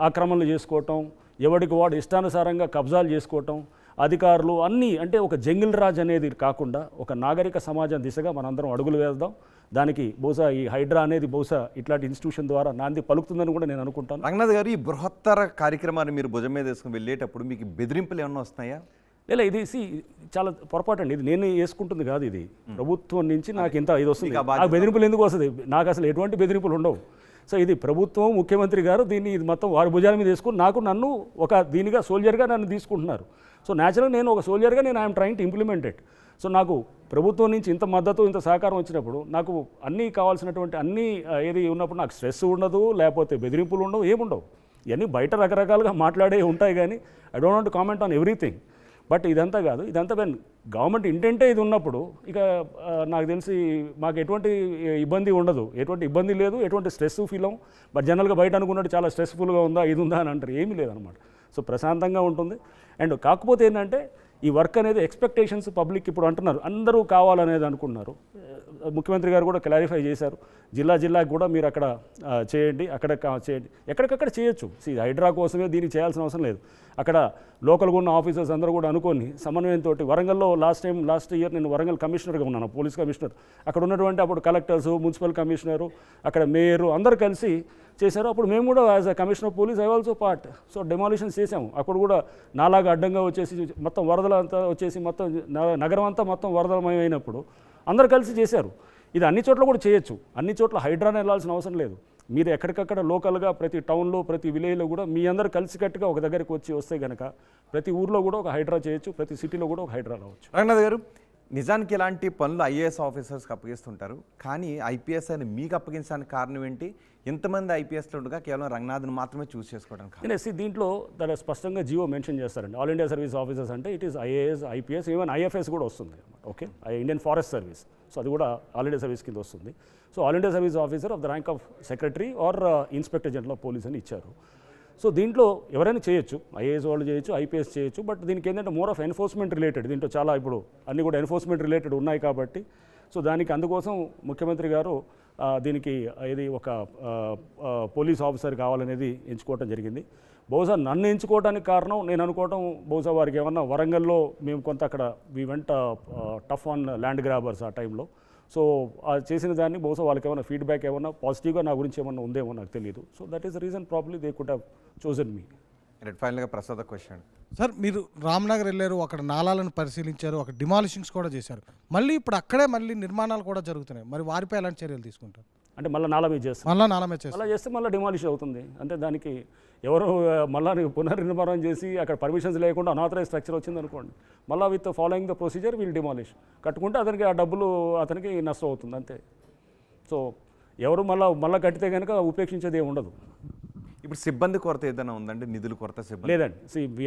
ఆక్రమణలు చేసుకోవటం, ఎవడికి వాడు ఇష్టానుసారంగా కబ్జాలు చేసుకోవటం, అధికారులు అన్నీ అంటే ఒక జంగిల్ రాజ్ అనేది కాకుండా ఒక నాగరిక సమాజం దిశగా మనందరం అడుగులు వేద్దాం. దానికి బహుశా ఈ హైడ్రా అనేది బహుశా ఇట్లాంటి ఇన్స్టిట్యూషన్ ద్వారా నాంది పలుకుతుందని కూడా నేను అనుకుంటాను. రంగనాథ్ గారు, ఈ బృహత్తర కార్యక్రమాన్ని మీరు భుజం మీద వేసుకుని వెళ్ళేటప్పుడు మీకు బెదిరింపులు ఏమన్నా వస్తున్నాయా? లేదా ఇది చాలా పొరపాటు అండి. ఇది నేను వేసుకుంటుంది కాదు, ఇది ప్రభుత్వం నుంచి నాకు ఇంత ఇది వస్తుంది. నాకు బెదిరింపులు ఎందుకు వస్తుంది? నాకు అసలు ఎటువంటి బెదిరింపులు ఉండవు. సో ఇది ప్రభుత్వం ముఖ్యమంత్రి గారు దీన్ని ఇది మొత్తం వారి భుజాల మీద వేసుకుని నన్ను ఒక దీనిగా సోల్జర్గా నన్ను తీసుకుంటున్నారు. సో న్యాచురల్గా నేను ఒక సోల్జర్గా I'm trying to implement it. So నాకు ప్రభుత్వం నుంచి ఇంత మద్దతు ఇంత సహకారం వచ్చినప్పుడు నాకు అన్నీ కావాల్సినటువంటి అన్నీ ఏది ఉన్నప్పుడు నాకు స్ట్రెస్ ఉండదు, లేకపోతే బెదిరింపులు ఉండవు, ఏముండవు. ఇవన్నీ బయట రకరకాలుగా మాట్లాడే ఉంటాయి కానీ I don't want to comment on everything. But ఇదంతా కాదు, ఇదంతా వెన్ గవర్నమెంట్ ఇంటెంటే ఇది ఉన్నప్పుడు ఇక నాకు తెలిసి మాకు ఎటువంటి ఇబ్బంది ఉండదు, ఎటువంటి ఇబ్బంది లేదు, ఎటువంటి స్ట్రెస్ ఫీల్ అవ్వం. బట్ జనరల్గా బయట అనుకున్నట్టు చాలా స్ట్రెస్ఫుల్గా ఉందా ఇది ఉందా అని అంటారు, ఏమీ లేదనమాట. సో ప్రశాంతంగా ఉంటుంది. అండ్ కాకపోతే ఏంటంటే ఈ వర్క్ అనేది ఎక్స్పెక్టేషన్స్ పబ్లిక్ ఇప్పుడు అంటున్నారు, అందరూ కావాలనేది అనుకున్నారు. ముఖ్యమంత్రి గారు కూడా క్లారిఫై చేశారు, జిల్లాకి కూడా మీరు అక్కడ చేయండి, అక్కడ చేయండి, ఎక్కడికక్కడ చేయొచ్చు. హైడ్రా కోసమే దీనికి చేయాల్సిన అవసరం లేదు. అక్కడ లోకల్గా ఉన్న ఆఫీసర్స్ అందరూ కూడా అనుకొని సమన్వయంతో వరంగల్లో లాస్ట్ ఇయర్ నేను వరంగల్ కమిషనర్గా ఉన్నాను, పోలీస్ కమిషనర్. అక్కడ ఉన్నటువంటి అప్పుడు కలెక్టర్స్, మున్సిపల్ కమిషనరు, అక్కడ మేయరు అందరూ కలిసి చేశారు. అప్పుడు మేము కూడా as a commissioner of police I also part. So demolitions చేసాము. అప్పుడు కూడా నాలాగా అడ్డంగా వచ్చేసి మొత్తం వరదలు అంతా వచ్చేసి మొత్తం నగరం అంతా మొత్తం వరదలమైనప్పుడు అందరు కలిసి చేశారు. ఇది అన్ని చోట్ల కూడా చేయొచ్చు, అన్ని చోట్ల హైడ్రాని వెళ్ళాల్సిన అవసరం లేదు. మీరు ఎక్కడికక్కడ లోకల్గా ప్రతి టౌన్లో ప్రతి విలేజ్లో కూడా మీ అందరు కలిసికట్టుగా ఒక దగ్గరికి వస్తే కనుక ప్రతి ఊర్లో కూడా ఒక హైడ్రా చేయొచ్చు, ప్రతి సిటీలో కూడా ఒక హైడ్రా రావచ్చు. రంగనాథ్ గారు, నిజానికి ఇలాంటి పనులు ఐఏఎస్ ఆఫీసర్స్కి అప్పగిస్తుంటారు, కానీ ఐపీఎస్ అని మీకు అప్పగించడానికి కారణం ఏంటి? ఎంతమంది ఐపీఎస్లు ఉండగా కేవలం రంగనాథ్ని మాత్రమే చూస్ చేసుకోవడానికి? నేను దీంట్లో దాని స్పష్టంగా జియో మెన్షన్ చేస్తారండి. ఆల్ ఇండియా సర్వీస్ ఆఫీసర్స్ అంటే it is IAS, IPS, even IFS కూడా వస్తుంది. Okay, Indian forest service, so అది కూడా ఆల్ ఇండియా సర్వీస్ కింద వస్తుంది. So all India service officer of the rank of secretary or inspector general of police అని ఇచ్చారు. So దీంట్లో ఎవరైనా చేయొచ్చు, ఐఏఎస్ వాళ్ళు చేయొచ్చు, ఐపీఎస్ చేయొచ్చు. బట్ దీనికి ఏంటంటే మోర్ ఆఫ్ ఎన్ఫోర్స్మెంట్ రిలేటెడ్, దీంట్లో చాలా ఇప్పుడు అన్నీ కూడా ఎన్ఫోర్స్మెంట్ రిలేటెడ్ ఉన్నాయి కాబట్టి సో దానికి అందుకోసం ముఖ్యమంత్రి గారు దీనికి ఇది ఒక పోలీస్ ఆఫీసర్ కావాలనేది ఎంచుకోవడం జరిగింది. బహుశా నన్ను ఎంచుకోవడానికి కారణం నేను అనుకోవటం, బహుశా వారికి ఏమన్నా వరంగల్లో మేము కొంత అక్కడ we went tough on land grabbers ఆ టైంలో. సో చేసిన దాన్ని బహుశా వాళ్ళకి ఏమైనా ఫీడ్బ్యాక్ ఏమన్నా పాజిటివ్గా నా గురించి ఏమన్నా ఉందేమో నాకు తెలియదు. So that is the reason probably they could have chosen మీ. ఫైనల్గా ప్రసాద్ క్వశ్చన్ సార్, మీరు రామ్నగర్ వెళ్ళారు, అక్కడ నాలాలను పరిశీలించారు, అక్కడ డిమాలిషింగ్స్ కూడా చేశారు, మళ్ళీ ఇప్పుడు అక్కడే మళ్ళీ నిర్మాణాలు కూడా జరుగుతున్నాయి, మరి వారిపై ఎలాంటి చర్యలు తీసుకుంటారు? అంటే మళ్ళీ నాలా మీద చేస్తారు, మళ్ళీ చేస్తే మళ్ళీ డిమాలిష్ అవుతుంది. అంటే దానికి ఎవరు మళ్ళీ పునర్నిర్మాణం చేసి అక్కడ పర్మిషన్స్ లేకుండా అనాథరైజ్ స్ట్రక్చర్ వచ్చింది అనుకోండి, మళ్ళీ with following the procedure we'll demolish. కట్టుకుంటే అతనికి ఆ డబ్బులు అతనికి నష్టం అవుతుంది అంతే. సో ఎవరు మళ్ళీ కట్టితే కనుక ఉపేక్షించేది ఏమి ఉండదు. ఇప్పుడు సిబ్బంది కొరత ఏదైనా ఉందండి? నిధుల కొరత సిబ్బంది లేదండి. వీ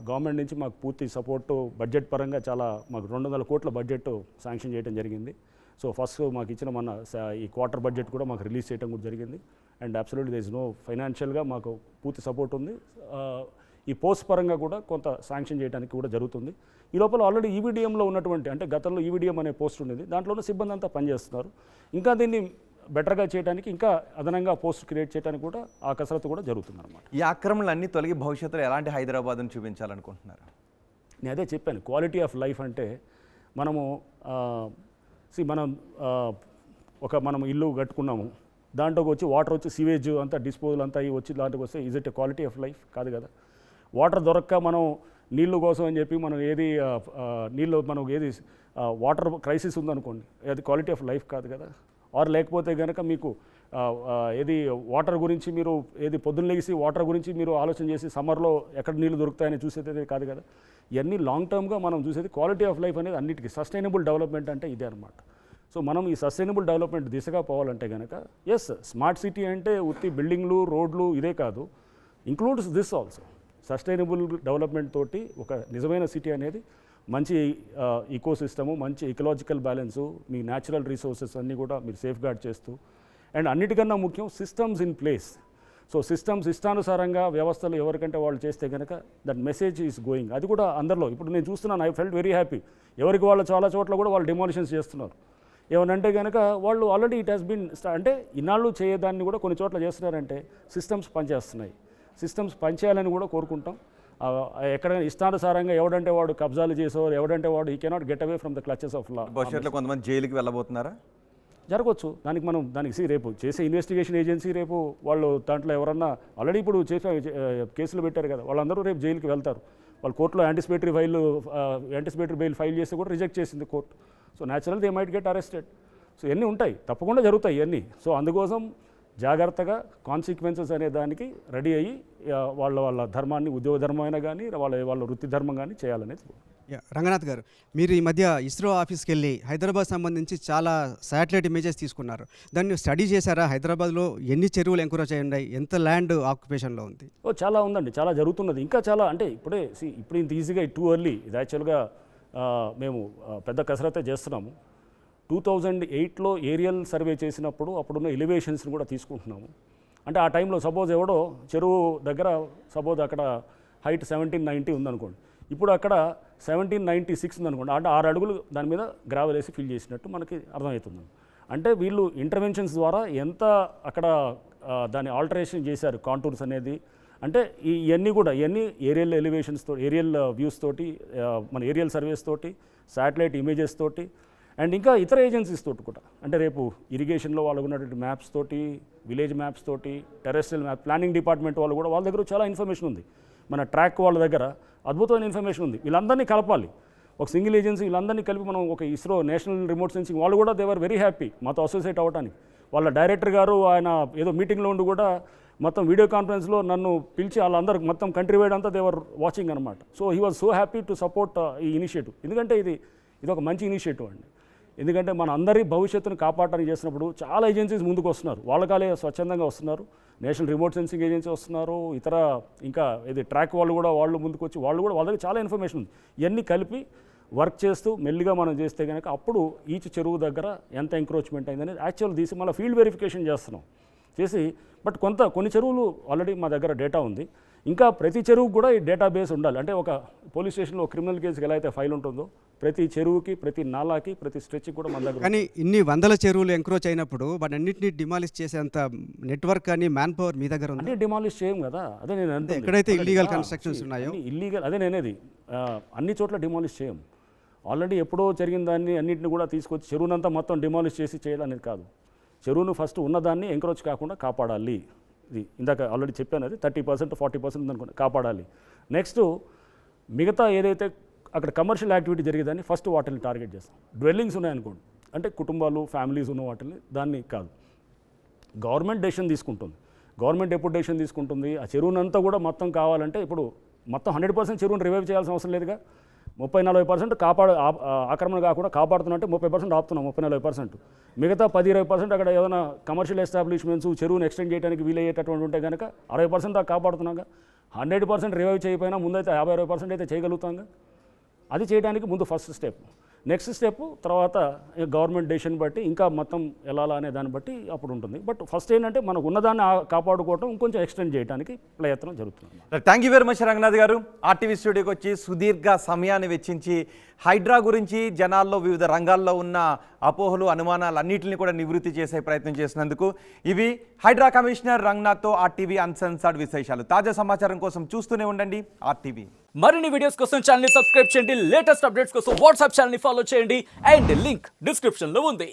గవర్నమెంట్ నుంచి మాకు పూర్తి సపోర్టు, బడ్జెట్ పరంగా చాలా మాకు 200 కోట్ల బడ్జెట్ శాంక్షన్ చేయడం జరిగింది. సో ఫస్ట్ మాకు ఇచ్చిన మన ఈ క్వార్టర్ బడ్జెట్ కూడా మాకు రిలీజ్ చేయడం కూడా జరిగింది. And absolutely there is no ఫైనాన్షియల్గా మాకు పూర్తి సపోర్ట్ ఉంది. ఈ పోస్ట్ పరంగా కూడా కొంత శాంక్షన్ చేయడానికి కూడా జరుగుతుంది. ఈ లోపల ఆల్రెడీ ఈవీడిఎంలో ఉన్నటువంటి, అంటే గతంలో ఈవీడిఎం అనే పోస్ట్ ఉండేది, దాంట్లోనే సిబ్బంది అంతా పనిచేస్తున్నారు. ఇంకా దీన్ని బెటర్గా చేయడానికి, ఇంకా అదనంగా పోస్ట్ క్రియేట్ చేయడానికి కూడా ఆ కసరత్తు కూడా జరుగుతుంది అనమాట. ఈ ఆక్రమణలు అన్నీ తొలగి భవిష్యత్తులో ఎలాంటి హైదరాబాద్ను చూపించాలనుకుంటున్నారు? నేను అదే చెప్పాను, క్వాలిటీ ఆఫ్ లైఫ్ అంటే మనము మనం ఇల్లు కట్టుకున్నాము, దాంట్లోకి వచ్చి వాటర్ వచ్చి సీవేజ్ అంతా డిస్పోజల్ అంతా వచ్చి దాంట్లోకి వస్తే is it a quality of life? కాదు కదా. వాటర్ దొరక్క మనం నీళ్ళు కోసం అని చెప్పి మనం వాటర్ క్రైసిస్ ఉందనుకోండి, అది క్వాలిటీ ఆఫ్ లైఫ్ కాదు కదా. ఆర్ లేకపోతే కనుక మీకు వాటర్ గురించి మీరు పొద్దున్న లేచి వాటర్ గురించి మీరు ఆలోచన చేసి సమ్మర్లో ఎక్కడ నీళ్ళు దొరుకుతాయని చూసేది కాదు కదా. ఇవన్నీ లాంగ్ టర్మ్గా మనం చూసేది క్వాలిటీ ఆఫ్ లైఫ్ అనేది అన్నిటికీ. సస్టైనబుల్ డెవలప్మెంట్ అంటే ఇదే అనమాట. సో మనం ఈ సస్టైనబుల్ డెవలప్మెంట్ దిశగా పోవాలంటే కనుక స్మార్ట్ సిటీ అంటే ఉత్తి బిల్డింగ్లు, రోడ్లు ఇదే కాదు, includes this also. Sustainable development తోటి ఒక నిజమైన సిటీ అనేది మంచి ఈకో సిస్టము, మంచి ఇకలాజికల్ బ్యాలెన్సు, మీ న్యాచురల్ రిసోర్సెస్ అన్నీ కూడా మీరు సేఫ్ గార్డ్ చేస్తూ, అండ్ అన్నిటికన్నా ముఖ్యం systems in place. So systems ఇష్టానుసారంగా వ్యవస్థలు ఎవరికంటే వాళ్ళు చేస్తే కనుక దట్ మెసేజ్ ఈజ్ గోయింగ్. అది కూడా అందరిలో ఇప్పుడు నేను చూస్తున్నాను, ఐ ఫెల్ట్ వెరీ హ్యాపీ. ఎవరికి వాళ్ళు చాలా చోట్ల కూడా వాళ్ళు డిమాలిషన్స్ చేస్తున్నారు. ఏమనంటే కనుక వాళ్ళు ఆల్రెడీ ఇట్ హ్యాస్ బీన్ అంటే ఇన్నాళ్ళు చేయదాన్ని కూడా కొన్ని చోట్ల చేస్తున్నారంటే సిస్టమ్స్ పనిచేస్తున్నాయి. సిస్టమ్స్ పనిచేయాలని కూడా కోరుకుంటాం. ఎక్కడైనా ఇష్టానుసారంగా ఎవడంటే వాడు కబ్జాలు చేసేవారు, ఎవడంటే వాడు ఈ cannot get away from the clutches of law. భవిష్యత్తులో కొంతమంది జైలుకి వెళ్ళబోతున్నారా? జరగవచ్చు. దానికి రేపు చేసే ఇన్వెస్టిగేషన్ ఏజెన్సీ రేపు వాళ్ళు దాంట్లో ఎవరన్నా ఆల్రెడీ ఇప్పుడు కేసులు పెట్టారు కదా, వాళ్ళందరూ రేపు జైలుకి వెళ్తారు. వాళ్ళు కోర్టులో యాంటిసిపేటరీ బెయిల్ ఫైల్ చేస్తే కూడా రిజెక్ట్ చేసింది court. So natural they might get arrested. So ఇవన్నీ ఉంటాయి, తప్పకుండా జరుగుతాయి ఇవన్నీ. సో అందుకోసం జాగ్రత్తగా కాన్సిక్వెన్సెస్ అనే దానికి రెడీ అయ్యి వాళ్ళ ధర్మాన్ని, ఉద్యోగ ధర్మం అయినా కానీ వాళ్ళ వృత్తి ధర్మం కానీ చేయాలనేది. రంగనాథ్ గారు, మీరు ఈ మధ్య ఇస్రో ఆఫీస్కి వెళ్ళి హైదరాబాద్ సంబంధించి చాలా శాటిలైట్ ఇమేజెస్ తీసుకున్నారు. దాన్ని స్టడీ చేశారా? హైదరాబాద్లో ఎన్ని చెరువులు ఎంకరేజ్ అయ్యాయి, ఎంత ల్యాండ్ ఆక్యుపేషన్లో ఉంది? చాలా ఉందండి, చాలా జరుగుతున్నది. ఇంకా చాలా అంటే ఇప్పుడు ఇంత ఈజీగా టూ ఎర్లీ. ఇది యాక్చువల్గా మేము పెద్ద కసరత్తే చేస్తున్నాము. 2008లో ఏరియల్ సర్వే చేసినప్పుడు అప్పుడున్న ఎలివేషన్స్ని కూడా తీసుకుంటున్నాము. అంటే ఆ టైంలో సపోజ్ ఎవడో చెరువు దగ్గర సపోజ్ అక్కడ హైట్ 1790 ఉందనుకోండి, ఇప్పుడు అక్కడ 1796 ఉందనుకోండి, అంటే 6 అడుగులు దాని మీద గ్రావెల్ వేసి ఫిల్ చేసినట్టు మనకి అర్థమవుతుంది. అంటే వీళ్ళు ఇంటర్వెన్షన్స్ ద్వారా ఎంత అక్కడ దాన్ని ఆల్టరేషన్ చేశారు కాంటూర్స్ అనేది. అంటే ఇవన్నీ ఏరియల్ ఎలివేషన్స్ తోటి, ఏరియల్ వ్యూస్ తోటి, మన ఏరియల్ సర్వేస్ తోటి, శాటిలైట్ ఇమేజెస్ తోటి, అండ్ ఇంకా ఇతర ఏజెన్సీస్ తోటి కూడా. అంటే రేపు ఇరిగేషన్లో వాళ్ళకు ఉన్నటువంటి మ్యాప్స్ తోటి, విలేజ్ మ్యాప్స్ తోటి, టెరెస్ట్రియల్ మ్యాప్, ప్లానింగ్ డిపార్ట్మెంట్ వాళ్ళు కూడా వాళ్ళ దగ్గర చాలా ఇన్ఫర్మేషన్ ఉంది. మన ట్రాక్ వాళ్ళ దగ్గర అద్భుతమైన ఇన్ఫర్మేషన్ ఉంది. వీళ్ళందరినీ కలపాలి, ఒక సింగిల్ ఏజెన్సీ వీళ్ళందరినీ కలిపి మనం ఒక ఇస్రో నేషనల్ రిమోట్ సెన్సింగ్ వాళ్ళు కూడా దేవర్ వెరీ హ్యాపీ మాతో అసోసియేట్ అవ్వడానికి. వాళ్ళ డైరెక్టర్ గారు ఆయన ఏదో మీటింగ్లో ఉండి కూడా మొత్తం వీడియో కాన్ఫరెన్స్లో నన్ను పిలిచి వాళ్ళందరూ మొత్తం కంట్రీ వైడ్ అంతా దేవర్ వాచింగ్ అనమాట. So he was so happy to support ఈ ఇనిషియేటివ్. ఎందుకంటే ఇది ఒక మంచి ఇనిషియేటివ్ అండి. ఎందుకంటే మన అందరి భవిష్యత్తును కాపాడడానికి చేసినప్పుడు చాలా ఏజెన్సీస్ ముందుకు వస్తున్నారు, వాళ్ళకాలే స్వచ్ఛందంగా వస్తున్నారు. నేషనల్ రిమోట్ సెన్సింగ్ ఏజెన్సీ వస్తున్నారు, ఇతర ఇంకా ఇది ట్రాక్ వాళ్ళు కూడా వాళ్ళు ముందుకు వచ్చి వాళ్ళు కూడా వాళ్ళ దగ్గర చాలా ఇన్ఫర్మేషన్ ఉంది. ఇవన్నీ కలిపి వర్క్ చేస్తూ మెల్లిగా మనం చేస్తే కనుక అప్పుడు ఈచ్ చెరువు దగ్గర ఎంత ఎంక్రోచ్మెంట్ అయిందనేది యాక్చువల్ తీసి మళ్ళీ ఫీల్డ్ వెరిఫికేషన్ చేస్తున్నాం చేసి. బట్ కొన్ని చెరువులు ఆల్రెడీ మా దగ్గర డేటా ఉంది. ఇంకా ప్రతి చెరువుకు కూడా ఈ డేటాబేస్ ఉండాలి. అంటే ఒక పోలీస్ స్టేషన్లో క్రిమినల్ కేసుకి ఎలా అయితే ఫైల్ ఉంటుందో ప్రతి చెరువుకి, ప్రతి నాలాకి, ప్రతి స్ట్రెచ్కి కూడా మన దగ్గర. కానీ ఇన్ని వందల చెరువులు ఎంక్రోచ్ అయినప్పుడు వాటి అన్నింటినీ డిమాలిష్ చేసేంత నెట్వర్క్ కానీ మ్యాన్ పవర్ మీ దగ్గర ఉంది? అన్నీ డిమాలిష్ చేయం కదా. అదే నేను అంటే ఎక్కడైతే ఇల్లీగల్ కన్స్ట్రక్షన్స్ ఉన్నాయో ఇల్లీగల్, అదే నేనేది అన్ని చోట్ల డిమాలిష్ చేయం. ఆల్రెడీ ఎప్పుడో జరిగిన దాన్ని అన్నింటిని కూడా తీసుకొచ్చి చెరువునంతా మొత్తం డిమాలిష్ చేసి చేయడం అనేది కాదు. చెరువును ఫస్ట్ ఉన్నదాన్ని ఎంక్రోచ్ కాకుండా కాపాడాలి. ఇది ఇందాక ఆల్రెడీ చెప్పాను, అది 30% 40% ఉందనుకోండి, కాపాడాలి. నెక్స్ట్ మిగతా ఏదైతే అక్కడ కమర్షియల్ యాక్టివిటీ జరిగేదాన్ని ఫస్ట్ వాటిని టార్గెట్ చేస్తాం. డ్వెల్లింగ్స్ ఉన్నాయనుకోండి, అంటే కుటుంబాలు, ఫ్యామిలీస్ ఉన్న వాటిని, దాన్ని కాదు. గవర్నమెంట్ డెసిషన్ తీసుకుంటుంది. గవర్నమెంట్ ఎప్పుడు డెసిషన్ తీసుకుంటుంది? ఆ చెరువునంతా కూడా మొత్తం కావాలంటే ఇప్పుడు మొత్తం 100% చెరువును రివైవ్ చేయాల్సిన అవసరం లేదుగా. 30-40% ఆక్రమణ కాకుండా కాపాడుతున్నట్టే 30% ఆపుతున్నాం. 30-40% మిగతా 10-20% అక్కడ ఏదైనా కమర్షియల్ ఎస్టాబ్లిష్మెంట్స్ చెరువును ఎక్స్టెండ్ చేయడానికి వీలయ్యేటటువంటి ఉంటే కనుక 60% దాకా కాపాడుతున్నాగా. 100% రివైవ్ చేయకపోయినా ముందైతే 50-60% అయితే చేయగలుగుతాంగా. అది చేయడానికి ముందు ఫస్ట్ స్టెప్. నెక్స్ట్ స్టెప్ తర్వాత గవర్నమెంట్ డెసిషన్ బట్టి ఇంకా మొత్తం వెళ్ళాలా అనే దాన్ని బట్టి అప్పుడు ఉంటుంది. బట్ ఫస్ట్ ఏంటంటే మనకు ఉన్నదాన్ని కాపాడుకోవడం, ఇంకొంచెం ఎక్స్టెండ్ చేయడానికి ప్రయత్నం జరుగుతుంది. Thank you very much Ranganath గారు. ఆర్టీవీ స్టూడియోకి వచ్చి సుదీర్ఘ సమయాన్ని వెచ్చించి హైడ్రా గురించి జనాల్లో వివిధ రంగాల్లో ఉన్న అపోహలు, అనుమానాలు అన్నింటినీ కూడా నివృత్తి చేసే ప్రయత్నం చేసినందుకు. ఇవి హైడ్రా కమిషనర్ రంగనాథ్తో ఆర్టీవీ అన్సెన్సర్డ్ విశేషాలు. తాజా సమాచారం కోసం చూస్తూనే ఉండండి ఆర్టీవీ. మరిన్ని వీడియోస్ కోసం ఛానల్ ని సబ్స్క్రైబ్ చేయండి. లేటెస్ట్ అప్డేట్స్ కోసం వాట్సాప్ ఛానల్ ని ఫాలో చేయండి. అండ్ లింక్ డిస్క్రిప్షన్ లో ఉంది.